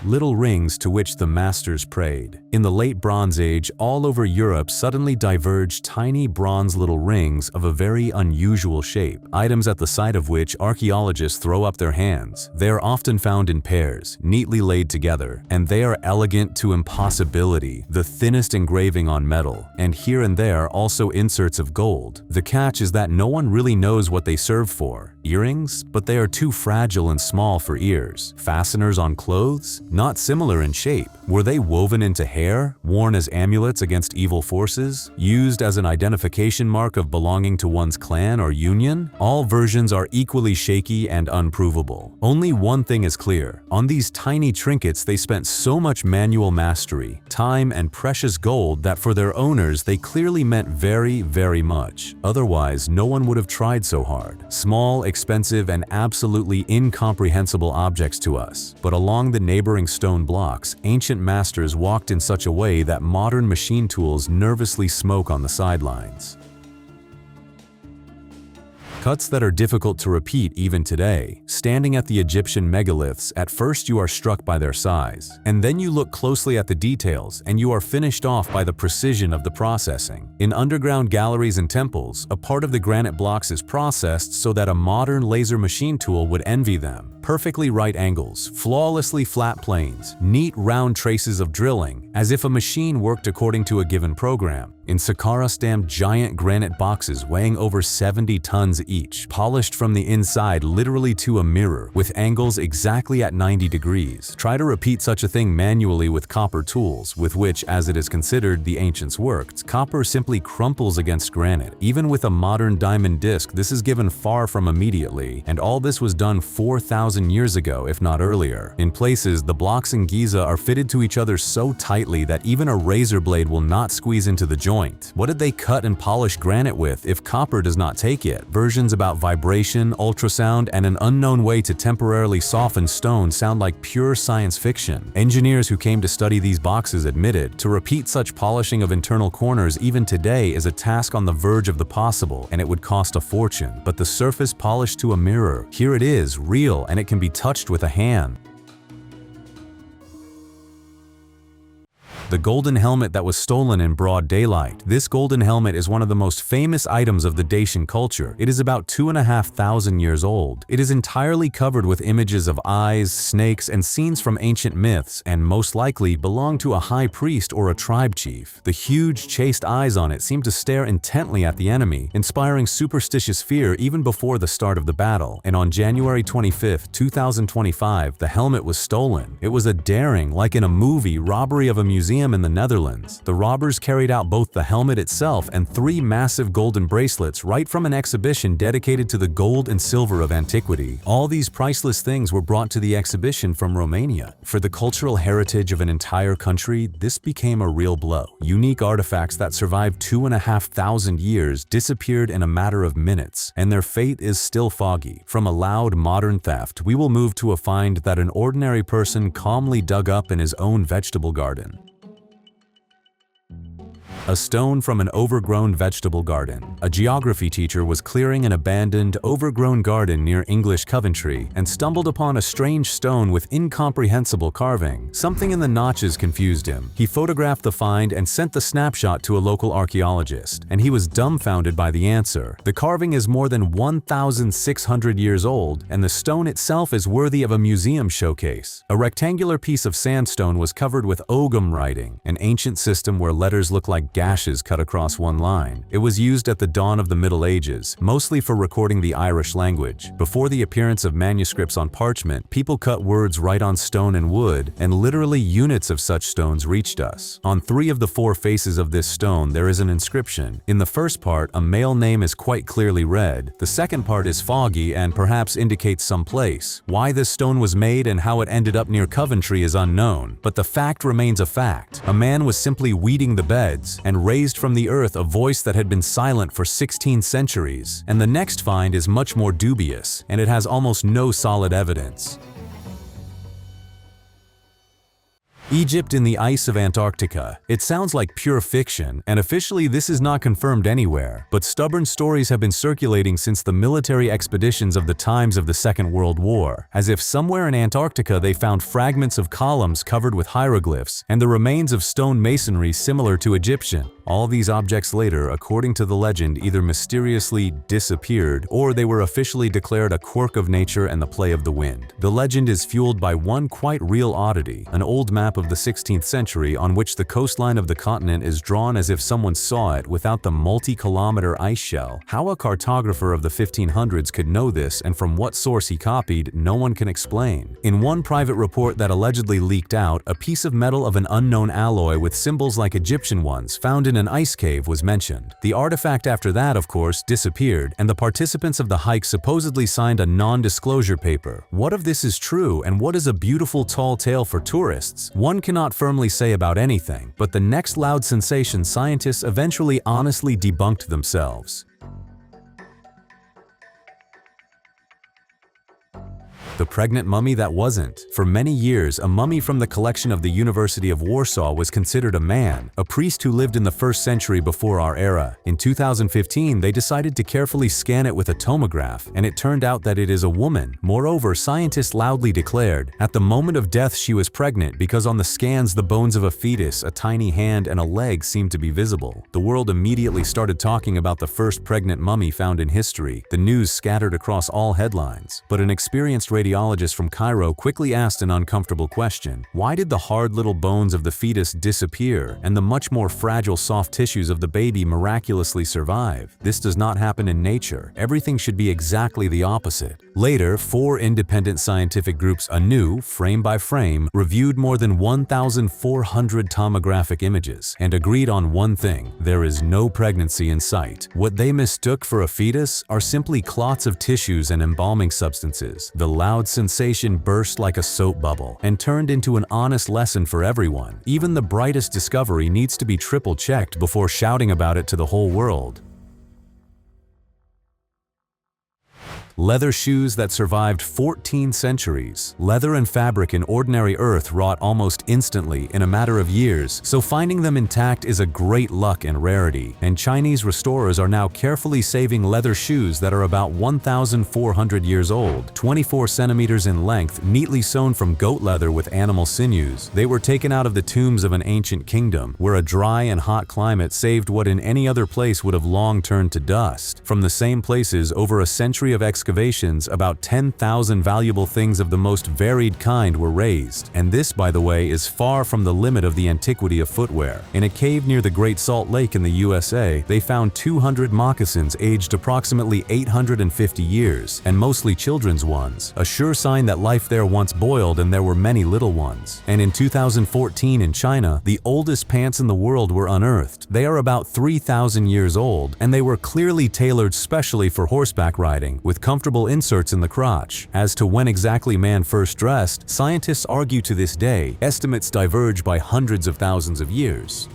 Little rings to which the masters prayed. In the late Bronze Age, all over Europe suddenly diverged tiny bronze little rings of a very unusual shape, items at the sight of which archaeologists throw up their hands. They are often found in pairs, neatly laid together, and they are elegant to impossibility, the thinnest engraving on metal, and here and there also inserts of gold. The catch is that no one really knows what they serve for. Earrings? But they are too fragile and small for ears. Fasteners on clothes? Not similar in shape. Were they woven into hair, worn as amulets against evil forces, used as an identification mark of belonging to one's clan or union? All versions are equally shaky and unprovable. Only one thing is clear. On these tiny trinkets they spent so much manual mastery, time, and precious gold that for their owners they clearly meant very, very much. Otherwise, no one would have tried so hard. Small, expensive, and absolutely incomprehensible objects to us. But along the neighboring stone blocks, ancient masters walked in such a way that modern machine tools nervously smoke on the sidelines. Cuts that are difficult to repeat even today. Standing at the Egyptian megaliths, at first you are struck by their size, and then you look closely at the details and you are finished off by the precision of the processing. In underground galleries and temples, a part of the granite blocks is processed so that a modern laser machine tool would envy them. Perfectly right angles, flawlessly flat planes, neat round traces of drilling, as if a machine worked according to a given program. In Saqqara stamped giant granite boxes weighing over 70 tons each, polished from the inside literally to a mirror, with angles exactly at 90 degrees. Try to repeat such a thing manually with copper tools, with which, as it is considered, the ancients worked. Copper simply crumples against granite. Even with a modern diamond disc, this is given far from immediately, and all this was done 4,000 years ago, if not earlier. In places, the blocks in Giza are fitted to each other so tightly that even a razor blade will not squeeze into the joint. What did they cut and polish granite with if copper does not take it? Versions about vibration, ultrasound, and an unknown way to temporarily soften stone sound like pure science fiction. Engineers who came to study these boxes admitted, to repeat such polishing of internal corners even today is a task on the verge of the possible, and it would cost a fortune. But the surface polished to a mirror, here it is, real, and it can be touched with a hand. The golden helmet that was stolen in broad daylight. This golden helmet is one of the most famous items of the Dacian culture. It is about 2,500 years old. It is entirely covered with images of eyes, snakes, and scenes from ancient myths, and most likely belonged to a high priest or a tribe chief. The huge, chaste eyes on it seem to stare intently at the enemy, inspiring superstitious fear even before the start of the battle. And on January 25, 2025, the helmet was stolen. It was a daring, like in a movie, robbery of a museum in the Netherlands. The robbers carried out both the helmet itself and 3 massive golden bracelets right from an exhibition dedicated to the gold and silver of antiquity. All these priceless things were brought to the exhibition from Romania. For the cultural heritage of an entire country, this became a real blow. Unique artifacts that survived 2,500 years disappeared in a matter of minutes, and their fate is still foggy. From a loud modern theft, we will move to a find that an ordinary person calmly dug up in his own vegetable garden. A stone from an overgrown vegetable garden. A geography teacher was clearing an abandoned, overgrown garden near English Coventry and stumbled upon a strange stone with incomprehensible carving. Something in the notches confused him. He photographed the find and sent the snapshot to a local archaeologist, and he was dumbfounded by the answer. The carving is more than 1,600 years old, and the stone itself is worthy of a museum showcase. A rectangular piece of sandstone was covered with Ogham writing, an ancient system where letters look like gashes cut across one line. It was used at the dawn of the Middle Ages, mostly for recording the Irish language. Before the appearance of manuscripts on parchment, people cut words right on stone and wood, and literally units of such stones reached us. On 3 of the 4 faces of this stone, there is an inscription. In the first part, a male name is quite clearly read. The second part is foggy and perhaps indicates some place. Why this stone was made and how it ended up near Coventry is unknown, but the fact remains a fact. A man was simply weeding the beds and raised from the earth a voice that had been silent for 16 centuries. And the next find is much more dubious, and it has almost no solid evidence. Egypt in the ice of Antarctica. It sounds like pure fiction, and officially this is not confirmed anywhere, but stubborn stories have been circulating since the military expeditions of the times of the Second World War, as if somewhere in Antarctica they found fragments of columns covered with hieroglyphs and the remains of stone masonry similar to Egyptian. All these objects later, according to the legend, either mysteriously disappeared or they were officially declared a quirk of nature and the play of the wind. The legend is fueled by one quite real oddity, an old map of the 16th century on which the coastline of the continent is drawn as if someone saw it without the multi-kilometer ice shell. How a cartographer of the 1500s could know this and from what source he copied, no one can explain. In one private report that allegedly leaked out, a piece of metal of an unknown alloy with symbols like Egyptian ones found in an ice cave was mentioned. The artifact after that, of course, disappeared, and the participants of the hike supposedly signed a non-disclosure paper. What if this is true, and what is a beautiful tall tale for tourists? One cannot firmly say about anything, but the next loud sensation scientists eventually honestly debunked themselves. The pregnant mummy that wasn't. For many years, a mummy from the collection of the University of Warsaw was considered a man, a priest who lived in the 1st century before our era. In 2015, they decided to carefully scan it with a tomograph, and it turned out that it is a woman. Moreover, scientists loudly declared, at the moment of death she was pregnant because on the scans the bones of a fetus, a tiny hand, and a leg seemed to be visible. The world immediately started talking about the first pregnant mummy found in history. The news scattered across all headlines, but an experienced radiologist radiologist from Cairo quickly asked an uncomfortable question. Why did the hard little bones of the fetus disappear and the much more fragile soft tissues of the baby miraculously survive? This does not happen in nature. Everything should be exactly the opposite. Later, 4 independent scientific groups anew, frame by frame, reviewed more than 1,400 tomographic images and agreed on one thing: there is no pregnancy in sight. What they mistook for a fetus are simply clots of tissues and embalming substances. The loud sensation burst like a soap bubble and turned into an honest lesson for everyone. Even the brightest discovery needs to be triple-checked before shouting about it to the whole world. Leather shoes that survived 14 centuries. Leather and fabric in ordinary earth rot almost instantly in a matter of years, so finding them intact is a great luck and rarity. And Chinese restorers are now carefully saving leather shoes that are about 1,400 years old, 24 centimeters in length, neatly sewn from goat leather with animal sinews. They were taken out of the tombs of an ancient kingdom, where a dry and hot climate saved what in any other place would have long turned to dust. From the same places, over a century of excavations, about 10,000 valuable things of the most varied kind were raised. And this, by the way, is far from the limit of the antiquity of footwear. In a cave near the Great Salt Lake in the USA, they found 200 moccasins aged approximately 850 years, and mostly children's ones, a sure sign that life there once boiled and there were many little ones. And in 2014 in China, the oldest pants in the world were unearthed. They are about 3,000 years old, and they were clearly tailored specially for horseback riding, with comfortable inserts in the crotch. As to when exactly man first dressed, scientists argue to this day. Estimates diverge by hundreds of thousands of years.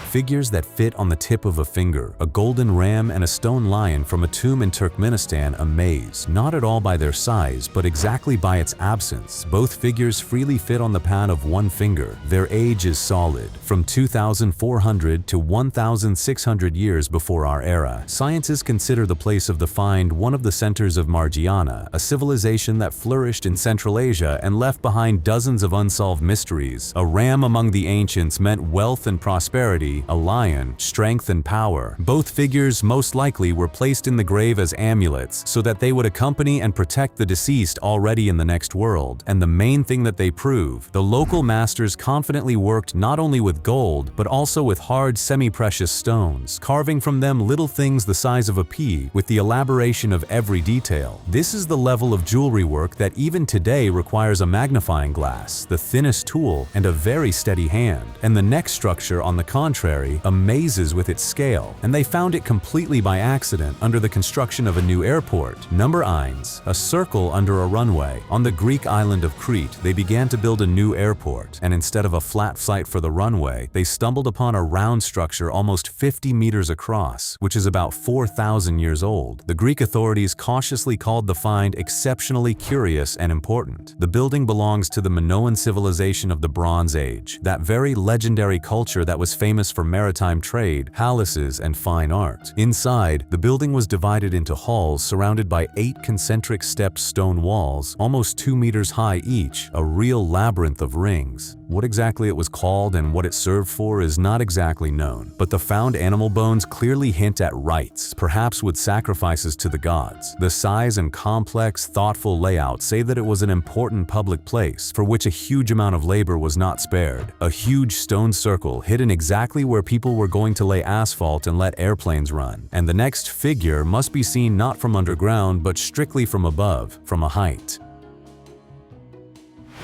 Figures that fit on the tip of a finger, a golden ram and a stone lion from a tomb in Turkmenistan amaze, not at all by their size, but exactly by its absence. Both figures freely fit on the palm of one finger. Their age is solid, from 2,400 to 1,600 years before our era. Scientists consider the place of the find one of the centers of Margiana, a civilization that flourished in Central Asia and left behind dozens of unsolved mysteries. A ram among the ancients meant wealth and prosperity, a lion, strength and power. Both figures most likely were placed in the grave as amulets so that they would accompany and protect the deceased already in the next world. And the main thing that they prove, the local masters confidently worked not only with gold, but also with hard semi-precious stones, carving from them little things the size of a pea with the elaboration of every detail. This is the level of jewelry work that even today requires a magnifying glass, the thinnest tool, and a very steady hand. And the next structure, on the contrary, amazes with its scale, and they found it completely by accident under the construction of a new airport. Number 9, a circle under a runway. On the Greek island of Crete, they began to build a new airport, and instead of a flat site for the runway, they stumbled upon a round structure almost 50 meters across, which is about 4,000 years old. The Greek authorities cautiously called the find exceptionally curious and important. The building belongs to the Minoan civilization of the Bronze Age, that very legendary culture that was famous for maritime trade, palaces, and fine art. Inside, the building was divided into halls surrounded by 8 concentric stepped stone walls, almost 2 meters high each, a real labyrinth of rings. What exactly it was called and what it served for is not exactly known, but the found animal bones clearly hint at rites, perhaps with sacrifices to the gods. The size and complex, thoughtful layout say that it was an important public place for which a huge amount of labor was not spared. A huge stone circle hidden exactly where people were going to lay asphalt and let airplanes run. And the next figure must be seen not from underground but strictly from above, from a height.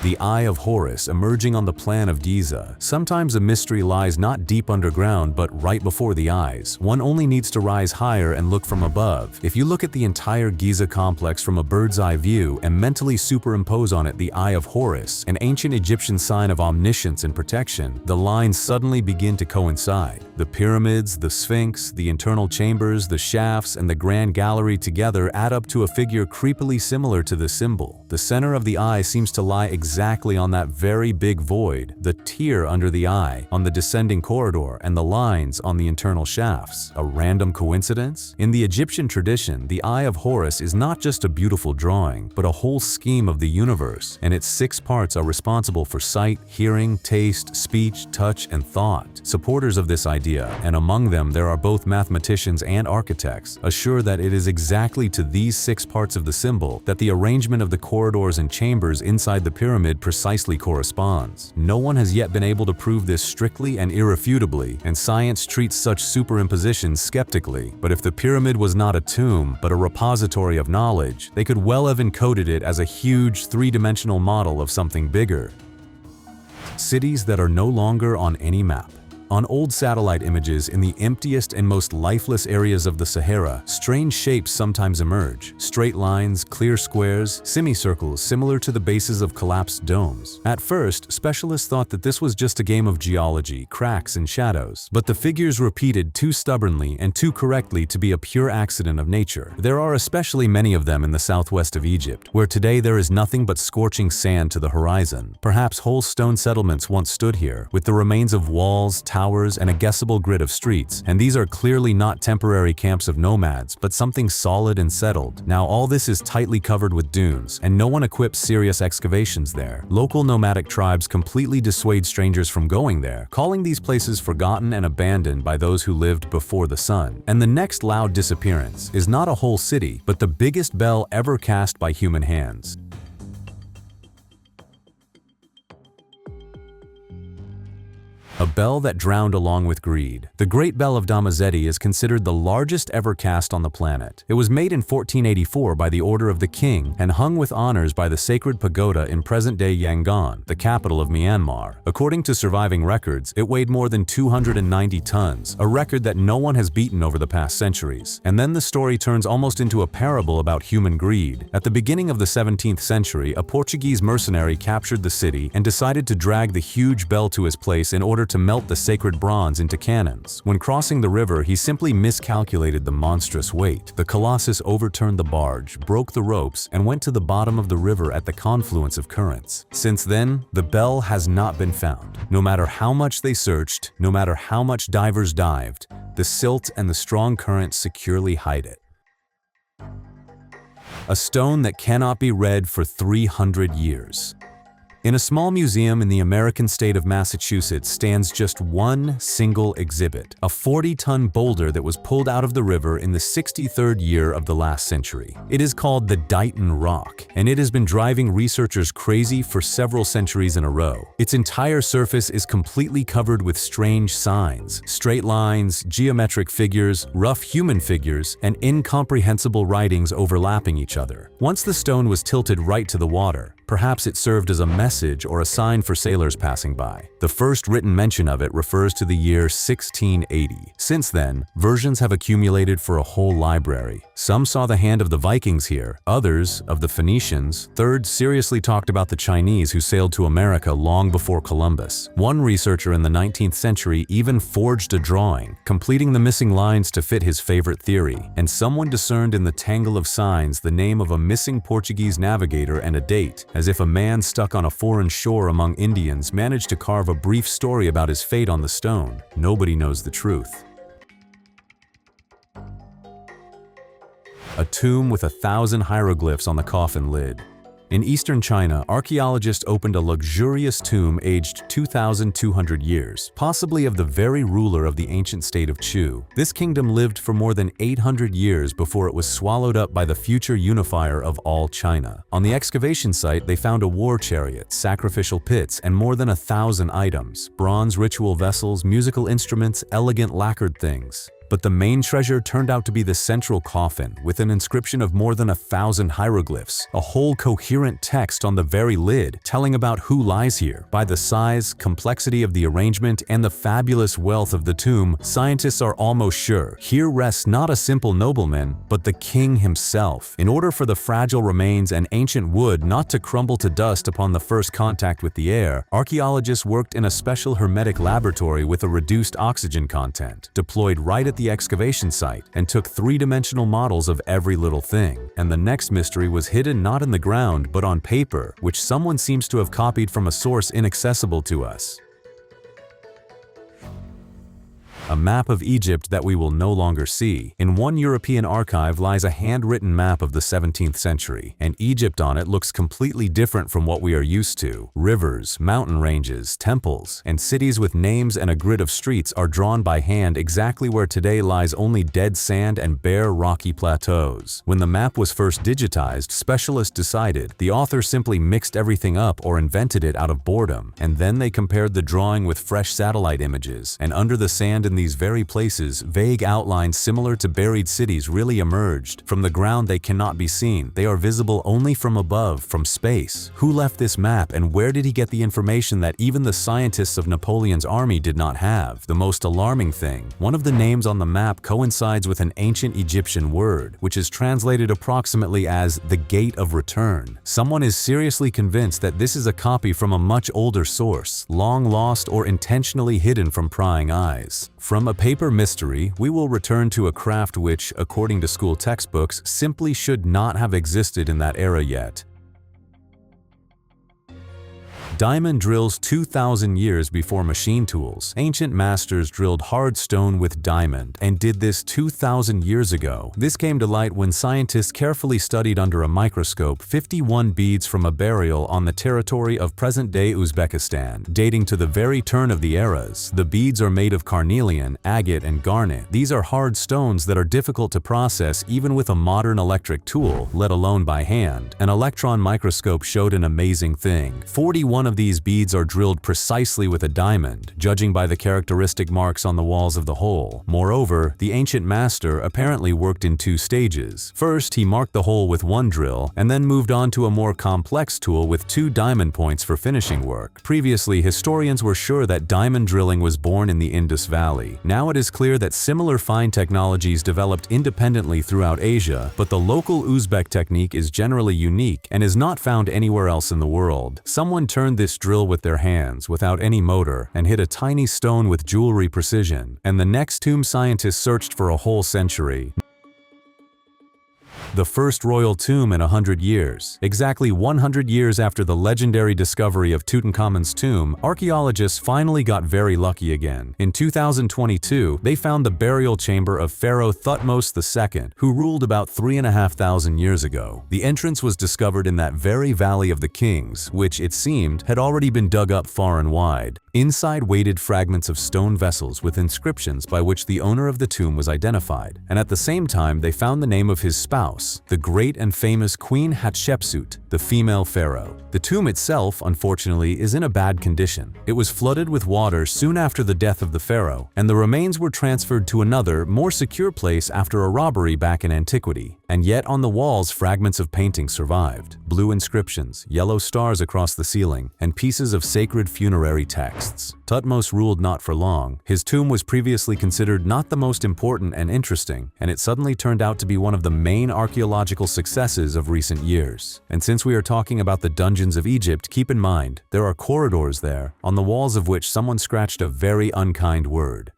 The Eye of Horus emerging on the plan of Giza. Sometimes a mystery lies not deep underground but right before the eyes. One only needs to rise higher and look from above. If you look at the entire Giza complex from a bird's eye view and mentally superimpose on it the Eye of Horus, an ancient Egyptian sign of omniscience and protection, the lines suddenly begin to coincide. The pyramids, the Sphinx, the internal chambers, the shafts, and the Grand Gallery together add up to a figure creepily similar to the symbol. The center of the eye seems to lie exactly exactly on that very big void, the tear under the eye, on the descending corridor, and the lines on the internal shafts. A random coincidence? In the Egyptian tradition, the Eye of Horus is not just a beautiful drawing, but a whole scheme of the universe, and its 6 parts are responsible for sight, hearing, taste, speech, touch, and thought. Supporters of this idea, and among them there are both mathematicians and architects, assure that it is exactly to these 6 parts of the symbol that the arrangement of the corridors and chambers inside the pyramid precisely corresponds. No one has yet been able to prove this strictly and irrefutably, and science treats such superimpositions skeptically. But if the pyramid was not a tomb, but a repository of knowledge, they could well have encoded it as a huge 3-dimensional model of something bigger. Cities that are no longer on any map. On old satellite images in the emptiest and most lifeless areas of the Sahara, strange shapes sometimes emerge. Straight lines, clear squares, semicircles similar to the bases of collapsed domes. At first, specialists thought that this was just a game of geology, cracks and shadows. But the figures repeated too stubbornly and too correctly to be a pure accident of nature. There are especially many of them in the southwest of Egypt, where today there is nothing but scorching sand to the horizon. Perhaps whole stone settlements once stood here, with the remains of walls, towers, and a guessable grid of streets, and these are clearly not temporary camps of nomads, but something solid and settled. Now all this is tightly covered with dunes, and no one equips serious excavations there. Local nomadic tribes completely dissuade strangers from going there, calling these places forgotten and abandoned by those who lived before the sun. And the next loud disappearance is not a whole city, but the biggest bell ever cast by human hands. A bell that drowned along with greed. The Great Bell of Damizetti is considered the largest ever cast on the planet. It was made in 1484 by the order of the king and hung with honors by the sacred pagoda in present-day Yangon, the capital of Myanmar. According to surviving records, it weighed more than 290 tons, a record that no one has beaten over the past centuries. And then the story turns almost into a parable about human greed. At the beginning of the 17th century, a Portuguese mercenary captured the city and decided to drag the huge bell to his place in order to melt the sacred bronze into cannons. When crossing the river, he simply miscalculated the monstrous weight. The colossus overturned the barge, broke the ropes, and went to the bottom of the river at the confluence of currents. Since then, the bell has not been found. No matter how much they searched, no matter how much divers dived, the silt and the strong currents securely hide it. A stone that cannot be read for 300 years. In a small museum in the American state of Massachusetts stands just one single exhibit, a 40-ton boulder that was pulled out of the river in the 63rd year of the last century. It is called the Dighton Rock, and it has been driving researchers crazy for several centuries in a row. Its entire surface is completely covered with strange signs, straight lines, geometric figures, rough human figures, and incomprehensible writings overlapping each other. Once the stone was tilted right to the water, perhaps it served as a message or a sign for sailors passing by. The first written mention of it refers to the year 1680. Since then, versions have accumulated for a whole library. Some saw the hand of the Vikings here, others of the Phoenicians, third seriously talked about the Chinese who sailed to America long before Columbus. One researcher in the 19th century even forged a drawing, completing the missing lines to fit his favorite theory, and someone discerned in the tangle of signs the name of a missing Portuguese navigator and a date, as if a man stuck on a foreign shore among Indians managed to carve a brief story about his fate on the stone. Nobody knows the truth. A tomb with 1,000 hieroglyphs on the coffin lid. In eastern China, archaeologists opened a luxurious tomb aged 2,200 years, possibly of the very ruler of the ancient state of Chu. This kingdom lived for more than 800 years before it was swallowed up by the future unifier of all China. On the excavation site, they found a war chariot, sacrificial pits, and more than 1,000 items: bronze ritual vessels, musical instruments, elegant lacquered things. But the main treasure turned out to be the central coffin, with an inscription of more than 1,000 hieroglyphs, a whole coherent text on the very lid, telling about who lies here. By the size, complexity of the arrangement, and the fabulous wealth of the tomb, scientists are almost sure here rests not a simple nobleman, but the king himself. In order for the fragile remains and ancient wood not to crumble to dust upon the first contact with the air, archaeologists worked in a special hermetic laboratory with a reduced oxygen content, deployed right at at the excavation site and took three-dimensional models of every little thing. And the next mystery was hidden not in the ground but on paper, which someone seems to have copied from a source inaccessible to us. A map of Egypt that we will no longer see. In one European archive lies a handwritten map of the 17th century, and Egypt on it looks completely different from what we are used to. Rivers, mountain ranges, temples, and cities with names and a grid of streets are drawn by hand exactly where today lies only dead sand and bare rocky plateaus. When the map was first digitized, specialists decided the author simply mixed everything up or invented it out of boredom, and then they compared the drawing with fresh satellite images, and under the sand in these very places, vague outlines similar to buried cities really emerged. From the ground they cannot be seen. They are visible only from above, from space. Who left this map, and where did he get the information that even the scientists of Napoleon's army did not have? The most alarming thing, one of the names on the map coincides with an ancient Egyptian word, which is translated approximately as the Gate of Return. Someone is seriously convinced that this is a copy from a much older source, long lost or intentionally hidden from prying eyes. From a paper mystery, we will return to a craft which, according to school textbooks, simply should not have existed in that era yet. Diamond drills 2,000 years before machine tools. Ancient masters drilled hard stone with diamond and did this 2,000 years ago. This came to light when scientists carefully studied under a microscope 51 beads from a burial on the territory of present-day Uzbekistan, dating to the very turn of the eras. The beads are made of carnelian, agate, and garnet. These are hard stones that are difficult to process even with a modern electric tool, let alone by hand. An electron microscope showed an amazing thing. 41 of these beads are drilled precisely with a diamond, judging by the characteristic marks on the walls of the hole. Moreover, the ancient master apparently worked in two stages. First, he marked the hole with one drill, and then moved on to a more complex tool with 2 diamond points for finishing work. Previously, historians were sure that diamond drilling was born in the Indus Valley. Now it is clear that similar fine technologies developed independently throughout Asia, but the local Uzbek technique is generally unique and is not found anywhere else in the world. Someone turned this drill with their hands, without any motor, and hit a tiny stone with jewelry precision, and the next tomb scientists searched for a whole century. The first royal tomb in 100 years. Exactly 100 years after the legendary discovery of Tutankhamun's tomb, archaeologists finally got very lucky again. In 2022, they found the burial chamber of Pharaoh Thutmose II, who ruled about 3,500 years ago. The entrance was discovered in that very Valley of the Kings, which, it seemed, had already been dug up far and wide. Inside waited fragments of stone vessels with inscriptions by which the owner of the tomb was identified, and at the same time they found the name of his spouse, the great and famous Queen Hatshepsut, the female pharaoh. The tomb itself, unfortunately, is in a bad condition. It was flooded with water soon after the death of the pharaoh, and the remains were transferred to another, more secure place after a robbery back in antiquity. And yet on the walls fragments of paintings survived, blue inscriptions, yellow stars across the ceiling, and pieces of sacred funerary texts. Thutmose ruled not for long. His tomb was previously considered not the most important and interesting, and it suddenly turned out to be one of the main archaeological successes of recent years. And since we are talking about the dungeons of Egypt, keep in mind, there are corridors there, on the walls of which someone scratched a very unkind word.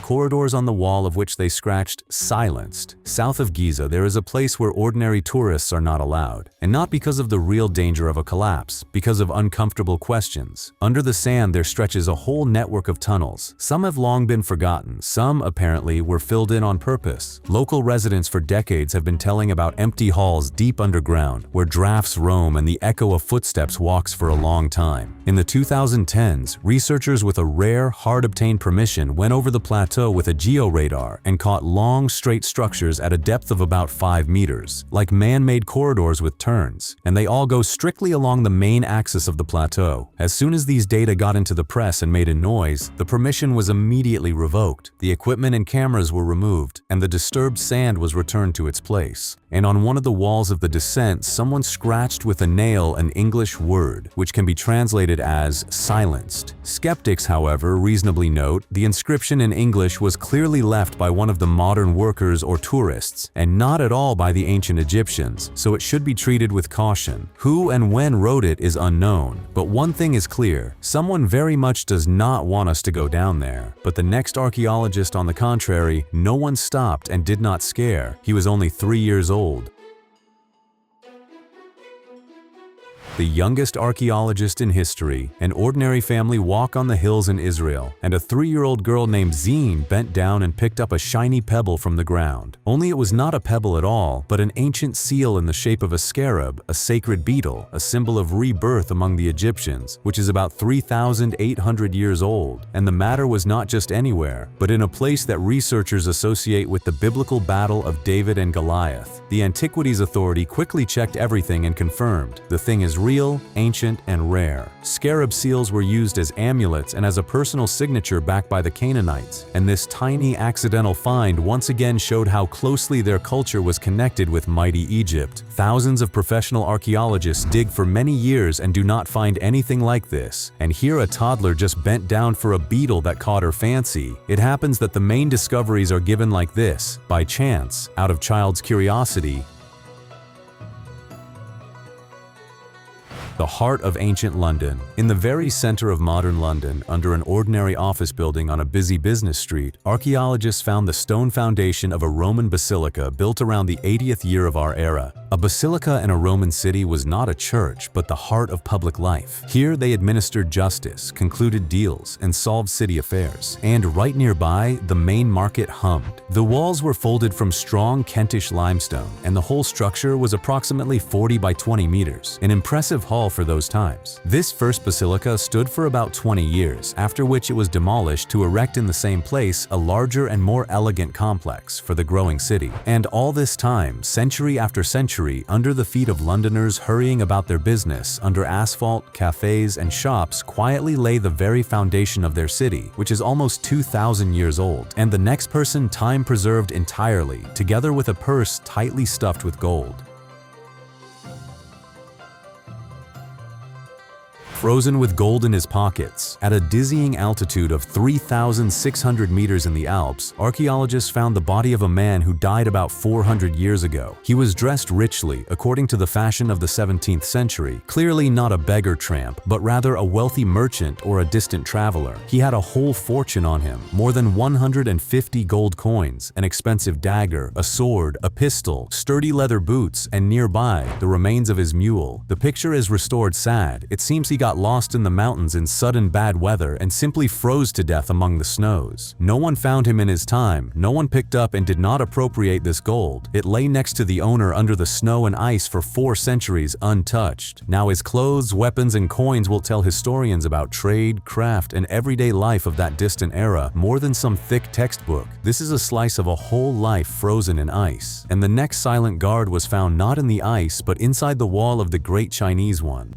Corridors on the wall of which they scratched "silenced." South of Giza, there is a place where ordinary tourists are not allowed, and not because of the real danger of a collapse, because of uncomfortable questions. Under the sand there stretches a whole network of tunnels. Some have long been forgotten, some apparently were filled in on purpose. Local residents for decades have been telling about empty halls deep underground, where drafts roam and the echo of footsteps walks for a long time. In the 2010s, researchers with a rare, hard-obtained permission went over the plateau with a georadar and caught long, straight structures at a depth of about 5 meters, like man-made corridors with turns, and they all go strictly along the main axis of the plateau. As soon as these data got into the press and made a noise, the permission was immediately revoked. The equipment and cameras were removed, and the disturbed sand was returned to its place. And on one of the walls of the descent, someone scratched with a nail an English word, which can be translated as "silenced." Skeptics, however, reasonably note the inscription in English English was clearly left by one of the modern workers or tourists, and not at all by the ancient Egyptians, so it should be treated with caution. Who and when wrote it is unknown, but one thing is clear: someone very much does not want us to go down there. But the next archaeologist, on the contrary, no one stopped and did not scare. He was only 3 years old. The youngest archaeologist in history, an ordinary family walk on the hills in Israel, and a 3-year-old girl named Zine bent down and picked up a shiny pebble from the ground. Only it was not a pebble at all, but an ancient seal in the shape of a scarab, a sacred beetle, a symbol of rebirth among the Egyptians, which is about 3,800 years old. And the matter was not just anywhere, but in a place that researchers associate with the biblical battle of David and Goliath. The Antiquities Authority quickly checked everything and confirmed the thing is real, ancient, and rare. Scarab seals were used as amulets and as a personal signature back by the Canaanites, and this tiny accidental find once again showed how closely their culture was connected with mighty Egypt. Thousands of professional archaeologists dig for many years and do not find anything like this, and here a toddler just bent down for a beetle that caught her fancy. It happens that the main discoveries are given like this, by chance, out of child's curiosity. The heart of ancient London. In the very center of modern London, under an ordinary office building on a busy business street, archaeologists found the stone foundation of a Roman basilica built around the 80th year of our era. A basilica in a Roman city was not a church, but the heart of public life. Here they administered justice, concluded deals, and solved city affairs. And right nearby, the main market hummed. The walls were folded from strong Kentish limestone, and the whole structure was approximately 40 by 20 meters, an impressive hall for those times. This first basilica stood for about 20 years, after which it was demolished to erect in the same place a larger and more elegant complex for the growing city. And all this time, century after century, under the feet of Londoners hurrying about their business, under asphalt, cafes, and shops, quietly lay the very foundation of their city, which is almost 2,000 years old. And the next person time preserved entirely, together with a purse tightly stuffed with gold. Frozen with gold in his pockets. At a dizzying altitude of 3,600 meters in the Alps, archaeologists found the body of a man who died about 400 years ago. He was dressed richly, according to the fashion of the 17th century, clearly not a beggar tramp, but rather a wealthy merchant or a distant traveler. He had a whole fortune on him, more than 150 gold coins, an expensive dagger, a sword, a pistol, sturdy leather boots, and nearby, the remains of his mule. The picture is restored sad. It seems he got lost in the mountains in sudden bad weather and simply froze to death among the snows. No one found him in his time, no one picked up and did not appropriate this gold. It lay next to the owner under the snow and ice for 4 centuries untouched. Now his clothes, weapons, and coins will tell historians about trade, craft, and everyday life of that distant era more than some thick textbook. This is a slice of a whole life frozen in ice. And the next silent guard was found not in the ice but inside the wall of the Great Chinese one.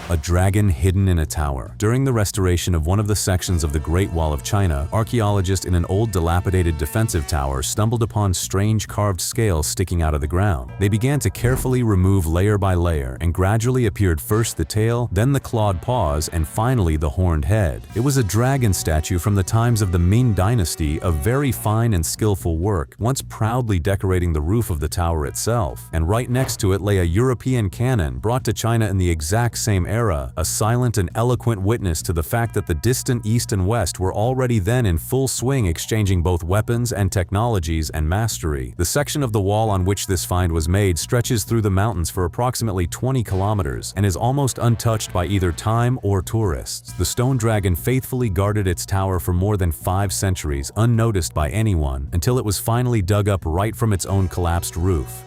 A dragon hidden in a tower. During the restoration of one of the sections of the Great Wall of China, archaeologists in an old dilapidated defensive tower stumbled upon strange carved scales sticking out of the ground. They began to carefully remove layer by layer, and gradually appeared first the tail, then the clawed paws, and finally the horned head. It was a dragon statue from the times of the Ming Dynasty, of very fine and skillful work, once proudly decorating the roof of the tower itself. And right next to it lay a European cannon brought to China in the exact same era, a silent and eloquent witness to the fact that the distant East and West were already then in full swing exchanging both weapons and technologies and mastery. The section of the wall on which this find was made stretches through the mountains for approximately 20 kilometers and is almost untouched by either time or tourists. The stone dragon faithfully guarded its tower for more than 5 centuries, unnoticed by anyone, until it was finally dug up right from its own collapsed roof.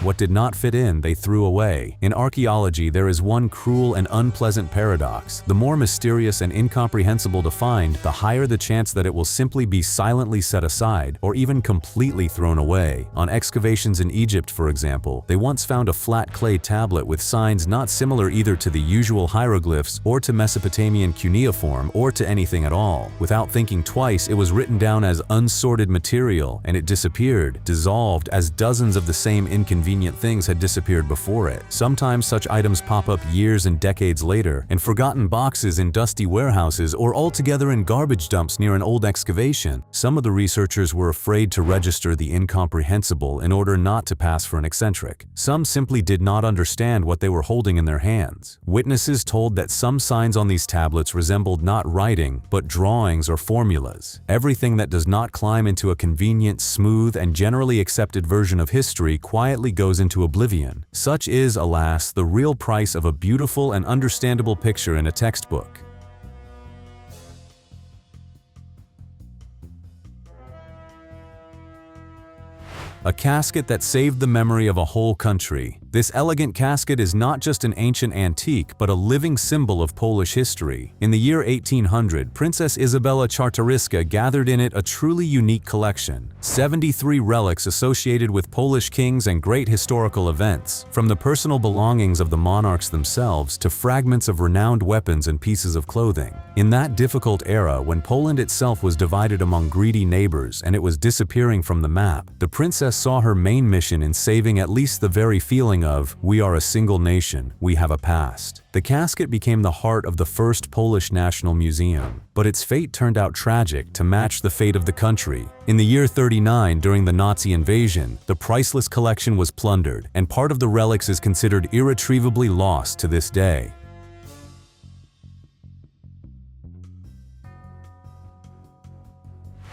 What did not fit in, they threw away. In archaeology, there is one cruel and unpleasant paradox. The more mysterious and incomprehensible to find, the higher the chance that it will simply be silently set aside or even completely thrown away. On excavations in Egypt, for example, they once found a flat clay tablet with signs not similar either to the usual hieroglyphs or to Mesopotamian cuneiform or to anything at all. Without thinking twice, it was written down as unsorted material, and it disappeared, dissolved as dozens of the same inconvenient convenient things had disappeared before it. Sometimes such items pop up years and decades later in forgotten boxes in dusty warehouses or altogether in garbage dumps near an old excavation. Some of the researchers were afraid to register the incomprehensible in order not to pass for an eccentric. Some simply did not understand what they were holding in their hands. Witnesses told that some signs on these tablets resembled not writing, but drawings or formulas. Everything that does not climb into a convenient, smooth, and generally accepted version of history quietly goes into oblivion. Such is, alas, the real price of a beautiful and understandable picture in a textbook. A casket that saved the memory of a whole country. This elegant casket is not just an ancient antique, but a living symbol of Polish history. In the year 1800, Princess Izabela Czartoryska gathered in it a truly unique collection. 73 relics associated with Polish kings and great historical events, from the personal belongings of the monarchs themselves to fragments of renowned weapons and pieces of clothing. In that difficult era, when Poland itself was divided among greedy neighbors and it was disappearing from the map, the princess saw her main mission in saving at least the very feeling of, "We are a single nation, we have a past." The casket became the heart of the first Polish National Museum, but its fate turned out tragic to match the fate of the country. In the year 39, during the Nazi invasion, the priceless collection was plundered, and part of the relics is considered irretrievably lost to this day.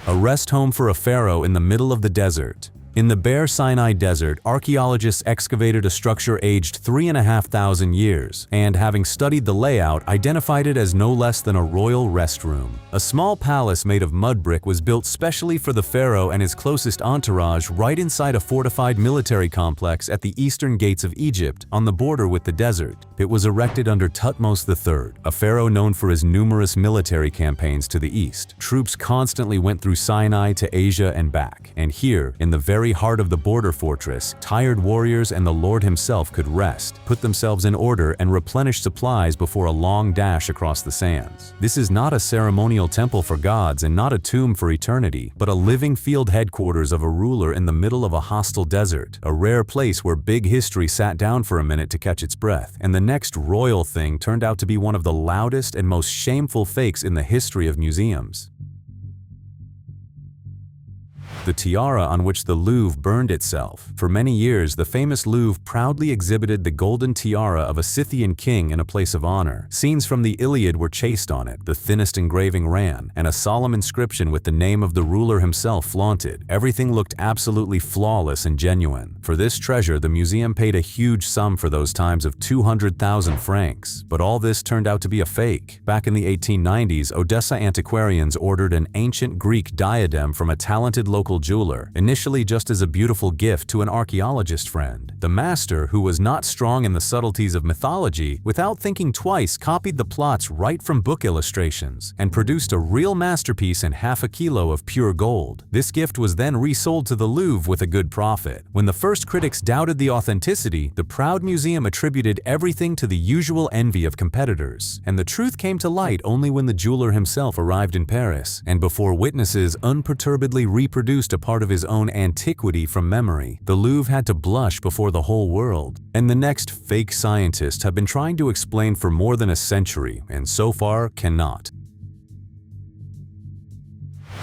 A rest home for a pharaoh in the middle of the desert. In the bare Sinai Desert, archaeologists excavated a structure aged 3,500 years, and having studied the layout, identified it as no less than a royal restroom. A small palace made of mud brick was built specially for the pharaoh and his closest entourage right inside a fortified military complex at the eastern gates of Egypt, on the border with the desert. It was erected under Thutmose III, a pharaoh known for his numerous military campaigns to the east. Troops constantly went through Sinai to Asia and back, and here, in the very heart of the border fortress, tired warriors and the Lord himself could rest, put themselves in order, and replenish supplies before a long dash across the sands. This is not a ceremonial temple for gods and not a tomb for eternity, but a living field headquarters of a ruler in the middle of a hostile desert, a rare place where big history sat down for a minute to catch its breath. And the next royal thing turned out to be one of the loudest and most shameful fakes in the history of museums. The tiara on which the Louvre burned itself. For many years, the famous Louvre proudly exhibited the golden tiara of a Scythian king in a place of honor. Scenes from the Iliad were chased on it, the thinnest engraving ran, and a solemn inscription with the name of the ruler himself flaunted. Everything looked absolutely flawless and genuine. For this treasure, the museum paid a huge sum for those times of 200,000 francs. But all this turned out to be a fake. Back in the 1890s, Odessa antiquarians ordered an ancient Greek diadem from a talented local jeweler, initially just as a beautiful gift to an archaeologist friend. The master, who was not strong in the subtleties of mythology, without thinking twice copied the plots right from book illustrations and produced a real masterpiece in half a kilo of pure gold. This gift was then resold to the Louvre with a good profit. When the first critics doubted the authenticity, the proud museum attributed everything to the usual envy of competitors. And the truth came to light only when the jeweler himself arrived in Paris, and before witnesses unperturbedly reproduced a part of his own antiquity from memory, the Louvre had to blush before the whole world. And the next fake scientists have been trying to explain for more than a century, and so far cannot.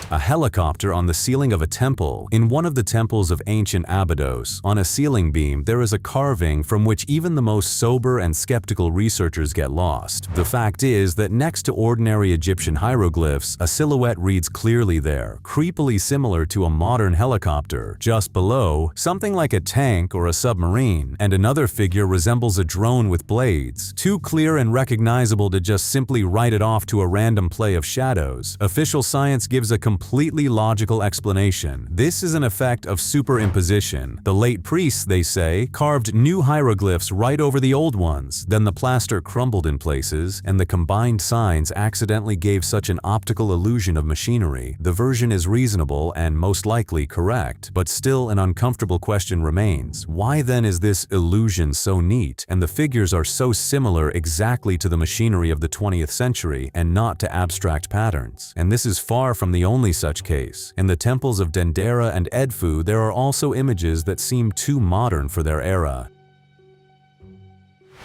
A helicopter on the ceiling of a temple. In one of the temples of ancient Abydos, on a ceiling beam, there is a carving from which even the most sober and skeptical researchers get lost. The fact is that next to ordinary Egyptian hieroglyphs, a silhouette reads clearly there, creepily similar to a modern helicopter. Just below, something like a tank or a submarine, and another figure resembles a drone with blades. Too clear and recognizable to just simply write it off to a random play of shadows. Official science gives a completely logical explanation. This is an effect of superimposition. The late priests, they say, carved new hieroglyphs right over the old ones. Then the plaster crumbled in places, and the combined signs accidentally gave such an optical illusion of machinery. The version is reasonable and most likely correct, but still an uncomfortable question remains. Why then is this illusion so neat, and the figures are so similar exactly to the machinery of the 20th century and not to abstract patterns? And this is far from the only only such case. In the temples of Dendera and Edfu, there are also images that seem too modern for their era.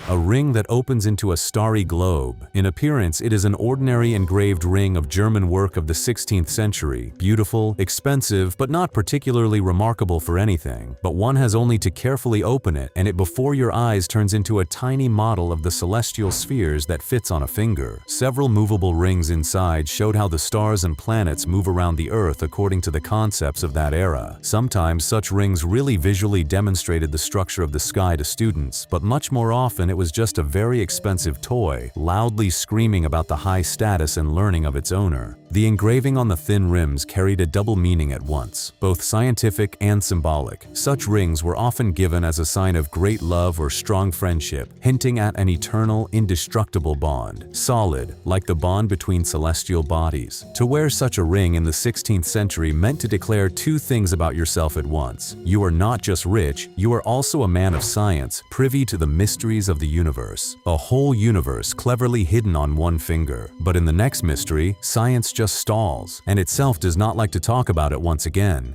A ring that opens into a starry globe. In appearance, it is an ordinary engraved ring of German work of the 16th century. Beautiful, expensive, but not particularly remarkable for anything. But one has only to carefully open it, and it before your eyes turns into a tiny model of the celestial spheres that fits on a finger. Several movable rings inside showed how the stars and planets move around the Earth according to the concepts of that era. Sometimes such rings really visually demonstrated the structure of the sky to students, but much more often it was just a very expensive toy, loudly screaming about the high status and learning of its owner. The engraving on the thin rims carried a double meaning at once, both scientific and symbolic. Such rings were often given as a sign of great love or strong friendship, hinting at an eternal, indestructible bond, solid, like the bond between celestial bodies. To wear such a ring in the 16th century meant to declare two things about yourself at once. You are not just rich, you are also a man of science, privy to the mysteries of the universe. A whole universe cleverly hidden on one finger. But in the next mystery, science just stalls, and itself does not like to talk about it once again.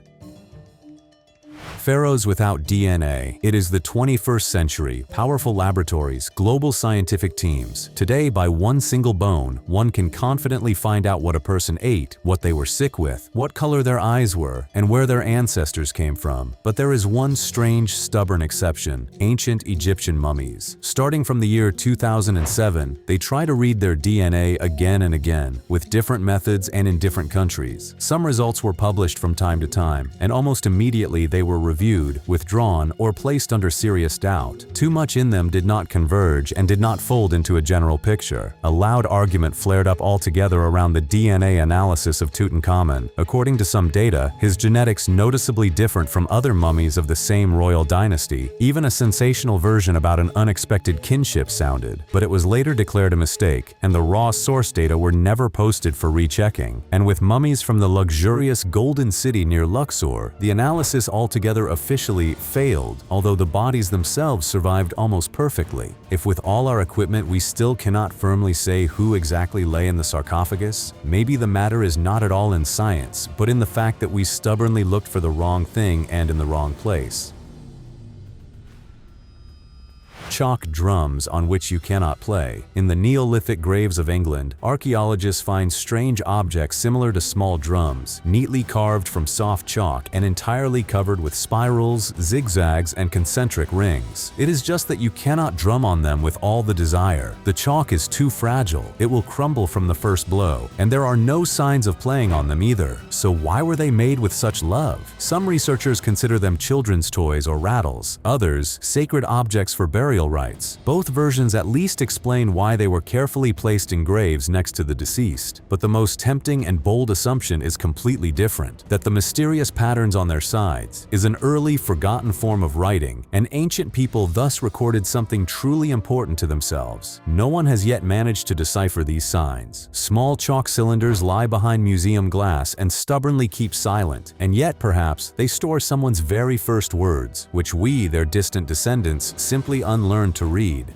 Pharaohs without DNA. It is the 21st century, powerful laboratories, global scientific teams. Today, by one single bone, one can confidently find out what a person ate, what they were sick with, what color their eyes were, and where their ancestors came from. But there is one strange, stubborn exception: ancient Egyptian mummies. Starting from the year 2007, they try to read their DNA again and again, with different methods and in different countries. Some results were published from time to time, and almost immediately they were reviewed, withdrawn, or placed under serious doubt. Too much in them did not converge and did not fold into a general picture. A loud argument flared up altogether around the DNA analysis of Tutankhamun. According to some data, his genetics noticeably different from other mummies of the same royal dynasty. Even a sensational version about an unexpected kinship sounded, but it was later declared a mistake, and the raw source data were never posted for rechecking. And with mummies from the luxurious Golden City near Luxor, the analysis altogether officially failed, although the bodies themselves survived almost perfectly. If with all our equipment we still cannot firmly say who exactly lay in the sarcophagus, maybe the matter is not at all in science, but in the fact that we stubbornly looked for the wrong thing and in the wrong place. Chalk drums on which you cannot play. In the Neolithic graves of England, archaeologists find strange objects similar to small drums, neatly carved from soft chalk and entirely covered with spirals, zigzags, and concentric rings. It is just that you cannot drum on them with all the desire. The chalk is too fragile, it will crumble from the first blow, and there are no signs of playing on them either. So why were they made with such love? Some researchers consider them children's toys or rattles, others sacred objects for burial rites. Both versions at least explain why they were carefully placed in graves next to the deceased. But the most tempting and bold assumption is completely different: that the mysterious patterns on their sides is an early forgotten form of writing, and ancient people thus recorded something truly important to themselves. No one has yet managed to decipher these signs. Small chalk cylinders lie behind museum glass and stubbornly keep silent, and yet perhaps they store someone's very first words, which we, their distant descendants, simply unlearned to read.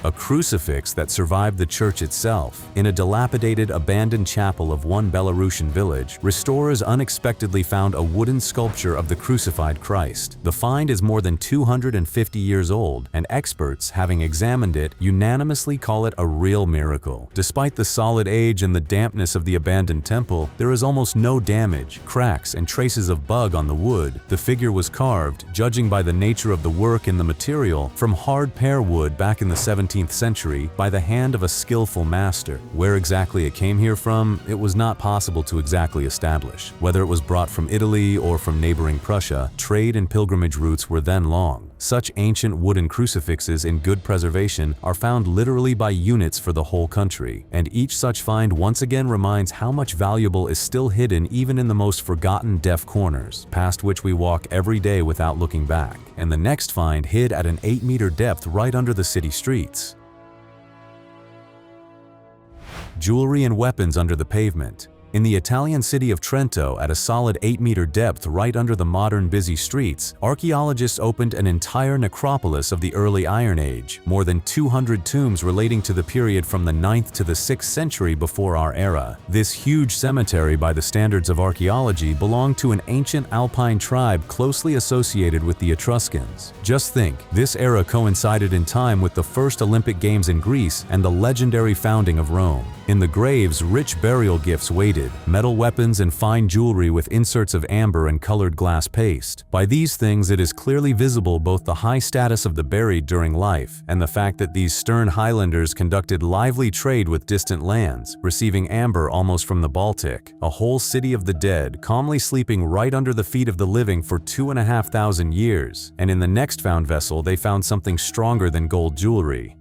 A crucifix that survived the church itself. In a dilapidated, abandoned chapel of one Belarusian village, restorers unexpectedly found a wooden sculpture of the crucified Christ. The find is more than 250 years old, and experts, having examined it, unanimously call it a real miracle. Despite the solid age and the dampness of the abandoned temple, there is almost no damage, cracks, and traces of bug on the wood. The figure was carved, judging by the nature of the work and the material, from hard pear wood back in the 17th century by the hand of a skillful master. Where exactly it came here from, it was not possible to exactly establish. Whether it was brought from Italy or from neighboring Prussia, trade and pilgrimage routes were then long. Such ancient wooden crucifixes in good preservation are found literally by units for the whole country, and each such find once again reminds how much valuable is still hidden even in the most forgotten deaf corners, past which we walk every day without looking back, and the next find hid at an 8-meter depth right under the city streets. Jewelry and weapons under the pavement. In the Italian city of Trento, at a solid 8-meter depth right under the modern busy streets, archaeologists opened an entire necropolis of the early Iron Age, more than 200 tombs relating to the period from the 9th to the 6th century before our era. This huge cemetery, by the standards of archaeology, belonged to an ancient Alpine tribe closely associated with the Etruscans. Just think, this era coincided in time with the first Olympic Games in Greece and the legendary founding of Rome. In the graves, rich burial gifts waited, metal weapons and fine jewelry with inserts of amber and colored glass paste. By these things it is clearly visible both the high status of the buried during life and the fact that these stern Highlanders conducted lively trade with distant lands, receiving amber almost from the Baltic. A whole city of the dead, calmly sleeping right under the feet of the living for 2,500 years, and in the next found vessel they found something stronger than gold jewelry.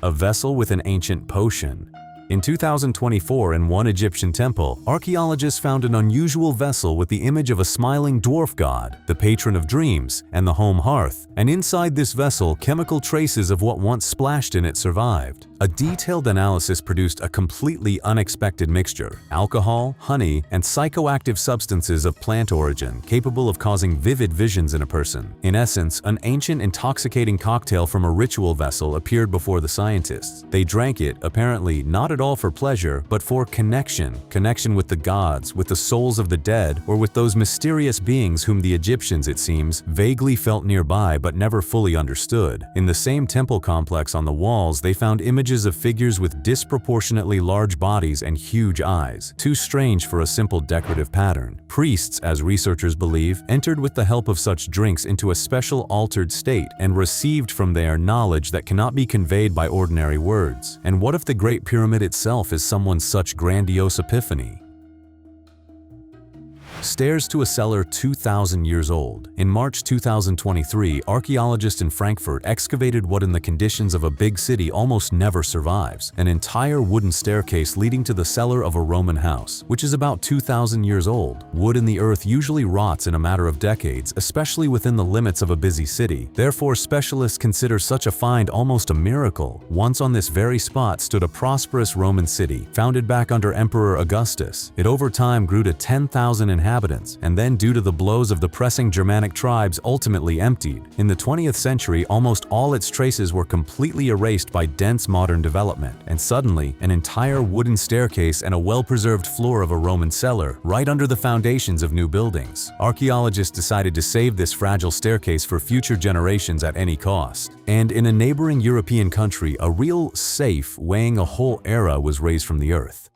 A vessel with an ancient potion. In 2024, in one Egyptian temple, archaeologists found an unusual vessel with the image of a smiling dwarf god, the patron of dreams, and the home hearth, and inside this vessel, chemical traces of what once splashed in it survived. A detailed analysis produced a completely unexpected mixture: alcohol, honey, and psychoactive substances of plant origin, capable of causing vivid visions in a person. In essence, an ancient intoxicating cocktail from a ritual vessel appeared before the scientists. They drank it, apparently not at all for pleasure, but for connection with the gods, with the souls of the dead, or with those mysterious beings whom the Egyptians, it seems, vaguely felt nearby but never fully understood. In the same temple complex, on the walls, they found images of figures with disproportionately large bodies and huge eyes, too strange for a simple decorative pattern. Priests, as researchers believe, entered with the help of such drinks into a special altered state and received from there knowledge that cannot be conveyed by ordinary words. And what if the Great Pyramid itself is someone's such grandiose epiphany? Stairs to a cellar 2,000 years old. In March 2023, archaeologists in Frankfurt excavated what in the conditions of a big city almost never survives: an entire wooden staircase leading to the cellar of a Roman house, which is about 2,000 years old. Wood in the earth usually rots in a matter of decades, especially within the limits of a busy city. Therefore, specialists consider such a find almost a miracle. Once on this very spot stood a prosperous Roman city, founded back under Emperor Augustus. It over time grew to 10,000 inhabitants, and then, due to the blows of the pressing Germanic tribes, ultimately emptied. In the 20th century, almost all its traces were completely erased by dense modern development, and suddenly, an entire wooden staircase and a well-preserved floor of a Roman cellar, right under the foundations of new buildings. Archaeologists decided to save this fragile staircase for future generations at any cost. And in a neighboring European country, a real safe weighing a whole era was raised from the earth.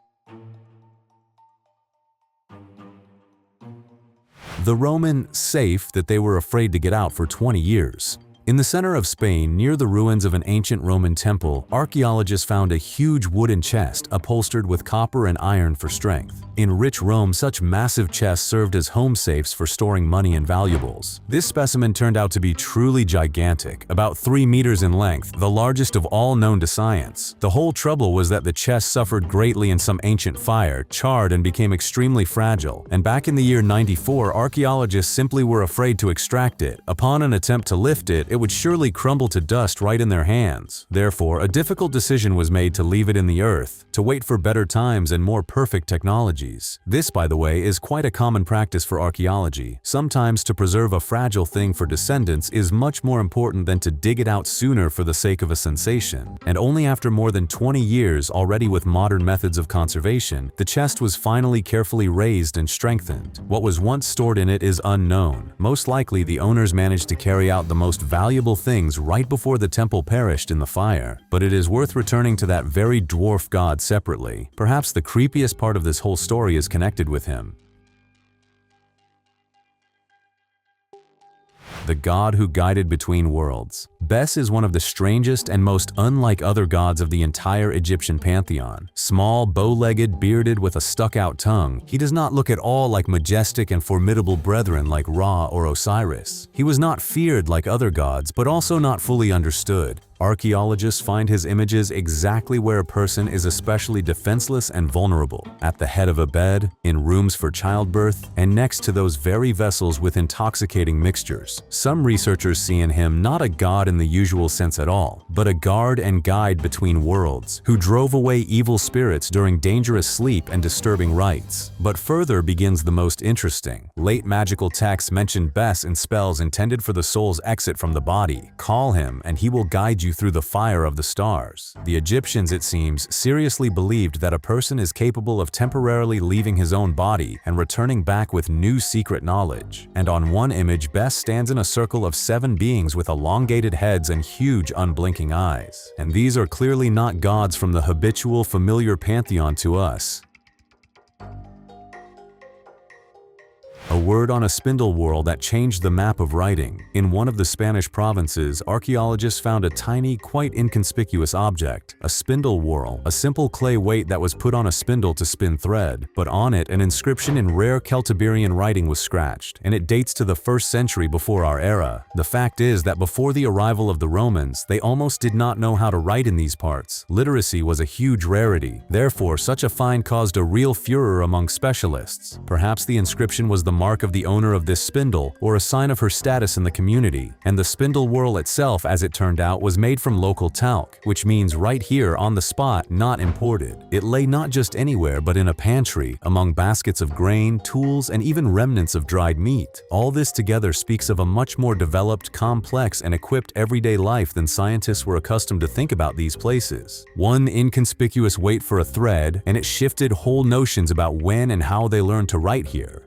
The Roman safe that they were afraid to get out for 20 years. In the center of Spain, near the ruins of an ancient Roman temple, archaeologists found a huge wooden chest upholstered with copper and iron for strength. In rich Rome, such massive chests served as home safes for storing money and valuables. This specimen turned out to be truly gigantic, about 3 meters in length, the largest of all known to science. The whole trouble was that the chest suffered greatly in some ancient fire, charred and became extremely fragile, and back in the year 94, archaeologists simply were afraid to extract it. Upon an attempt to lift it, it would surely crumble to dust right in their hands. Therefore, a difficult decision was made to leave it in the earth, to wait for better times and more perfect technologies. This, by the way, is quite a common practice for archaeology. Sometimes to preserve a fragile thing for descendants is much more important than to dig it out sooner for the sake of a sensation. And only after more than 20 years, already with modern methods of conservation, the chest was finally carefully raised and strengthened. What was once stored in it is unknown. Most likely, the owners managed to carry out the most valuable things right before the temple perished in the fire. But it is worth returning to that very dwarf god separately. Perhaps the creepiest part of this whole story is connected with him. The god who guided between worlds. Bes is one of the strangest and most unlike other gods of the entire Egyptian pantheon. Small, bow-legged, bearded, with a stuck-out tongue, he does not look at all like majestic and formidable brethren like Ra or Osiris. He was not feared like other gods, but also not fully understood. Archaeologists find his images exactly where a person is especially defenseless and vulnerable, at the head of a bed, in rooms for childbirth, and next to those very vessels with intoxicating mixtures. Some researchers see in him not a god in the usual sense at all, but a guard and guide between worlds, who drove away evil spirits during dangerous sleep and disturbing rites. But further begins the most interesting. Late magical texts mention Bes in spells intended for the soul's exit from the body. Call him, and he will guide you through the fire of the stars. The Egyptians, it seems, seriously believed that a person is capable of temporarily leaving his own body and returning back with new secret knowledge. And on one image, Bes stands in a circle of 7 beings with elongated heads and huge unblinking eyes. And these are clearly not gods from the habitual familiar pantheon to us. A word on a spindle whorl that changed the map of writing. In one of the Spanish provinces, archaeologists found a tiny, quite inconspicuous object, a spindle whorl, a simple clay weight that was put on a spindle to spin thread, but on it an inscription in rare Celtiberian writing was scratched, and it dates to the 1st century before our era. The fact is that before the arrival of the Romans, they almost did not know how to write in these parts. Literacy was a huge rarity. Therefore, such a find caused a real furor among specialists. Perhaps the inscription was the mark of the owner of this spindle, or a sign of her status in the community. And the spindle whorl itself, as it turned out, was made from local talc, which means right here on the spot, not imported. It lay not just anywhere, but in a pantry, among baskets of grain, tools, and even remnants of dried meat. All this together speaks of a much more developed, complex, and equipped everyday life than scientists were accustomed to think about these places. One inconspicuous weight for a thread, and it shifted whole notions about when and how they learned to write here.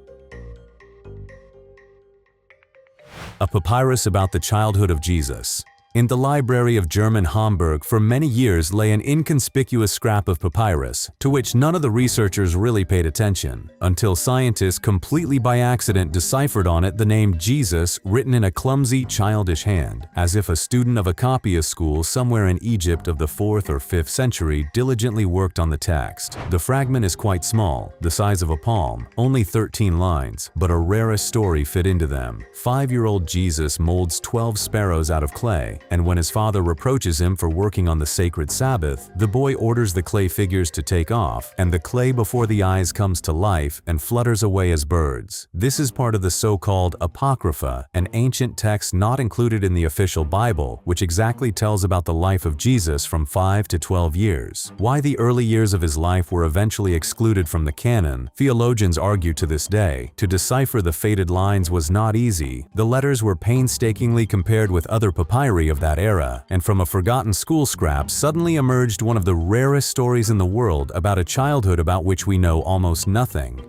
A papyrus about the childhood of Jesus. In the library of German Hamburg for many years lay an inconspicuous scrap of papyrus, to which none of the researchers really paid attention, until scientists completely by accident deciphered on it the name Jesus written in a clumsy, childish hand, as if a student of a copyist school somewhere in Egypt of the 4th or 5th century diligently worked on the text. The fragment is quite small, the size of a palm, only 13 lines, but a rarest story fit into them. 5-year-old Jesus molds 12 sparrows out of clay, and when his father reproaches him for working on the sacred Sabbath, the boy orders the clay figures to take off, and the clay before the eyes comes to life and flutters away as birds. This is part of the so-called Apocrypha, an ancient text not included in the official Bible, which exactly tells about the life of Jesus from 5 to 12 years. Why the early years of his life were eventually excluded from the canon, theologians argue to this day. To decipher the faded lines was not easy. The letters were painstakingly compared with other papyri of that era, and from a forgotten school scrap suddenly emerged one of the rarest stories in the world about a childhood about which we know almost nothing.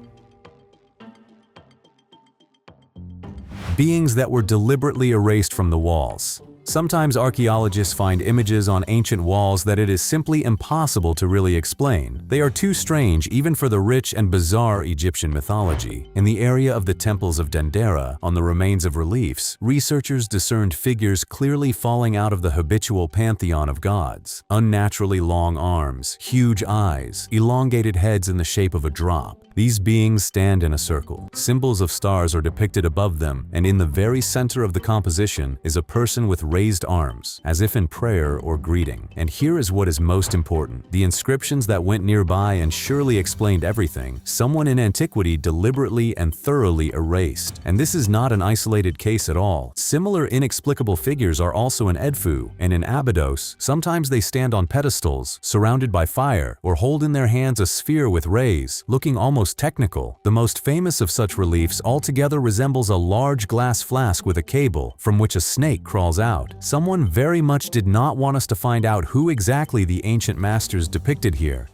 Beings that were deliberately erased from the walls. Sometimes archaeologists find images on ancient walls that it is simply impossible to really explain. They are too strange even for the rich and bizarre Egyptian mythology. In the area of the temples of Dendera, on the remains of reliefs, researchers discerned figures clearly falling out of the habitual pantheon of gods. Unnaturally long arms, huge eyes, elongated heads in the shape of a drop. These beings stand in a circle. Symbols of stars are depicted above them, and in the very center of the composition is a person with raised arms, as if in prayer or greeting. And here is what is most important. The inscriptions that went nearby and surely explained everything, someone in antiquity deliberately and thoroughly erased. And this is not an isolated case at all. Similar inexplicable figures are also in Edfu and in Abydos. Sometimes they stand on pedestals, surrounded by fire, or hold in their hands a sphere with rays, looking almost technical. The most famous of such reliefs altogether resembles a large glass flask with a cable, from which a snake crawls out. Someone very much did not want us to find out who exactly the ancient masters depicted here.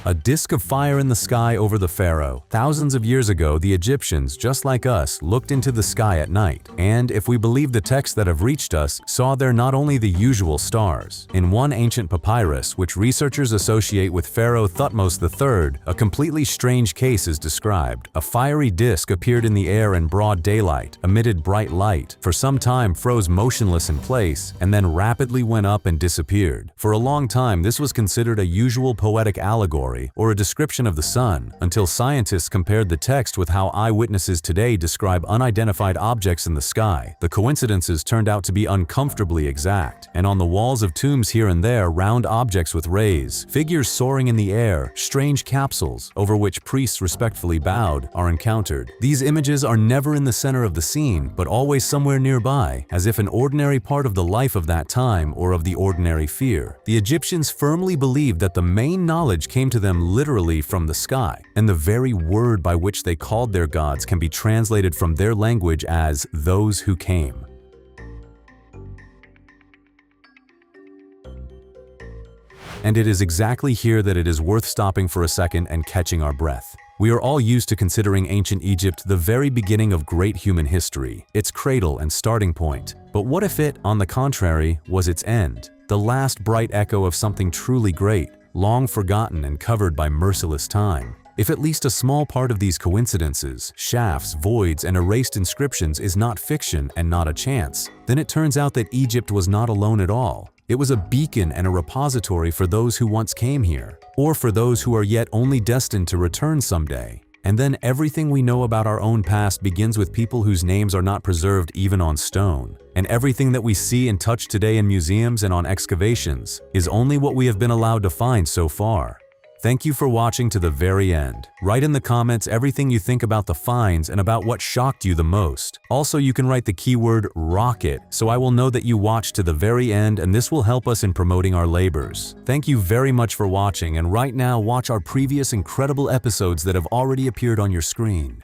A disk of fire in the sky over the pharaoh. Thousands of years ago, the Egyptians, just like us, looked into the sky at night, and, if we believe the texts that have reached us, saw there not only the usual stars. In one ancient papyrus, which researchers associate with Pharaoh Thutmose III, a completely strange case is described. A fiery disk appeared in the air in broad daylight, emitted bright light, for some time froze motionless in place, and then rapidly went up and disappeared. For a long time, this was considered a usual poetic allegory, story or a description of the sun until scientists compared the text with how eyewitnesses today describe unidentified objects in the sky. The coincidences turned out to be uncomfortably exact, and on the walls of tombs here and there, round objects with rays, figures soaring in the air, strange capsules over which priests respectfully bowed are encountered. These images are never in the center of the scene, but always somewhere nearby, as if an ordinary part of the life of that time or of the ordinary fear. The Egyptians firmly believed that the main knowledge came to them literally from the sky, and the very word by which they called their gods can be translated from their language as those who came. And it is exactly here that it is worth stopping for a second and catching our breath. We are all used to considering ancient Egypt the very beginning of great human history, its cradle and starting point. But what if it, on the contrary, was its end? The last bright echo of something truly great, long forgotten and covered by merciless time. If at least a small part of these coincidences, shafts, voids, and erased inscriptions is not fiction and not a chance, then it turns out that Egypt was not alone at all. It was a beacon and a repository for those who once came here, or for those who are yet only destined to return someday. And then everything we know about our own past begins with people whose names are not preserved even on stone. And everything that we see and touch today in museums and on excavations is only what we have been allowed to find so far. Thank you for watching to the very end. Write in the comments everything you think about the finds and about what shocked you the most. Also, you can write the keyword rocket so I will know that you watched to the very end, and this will help us in promoting our labors. Thank you very much for watching, and right now watch our previous incredible episodes that have already appeared on your screen.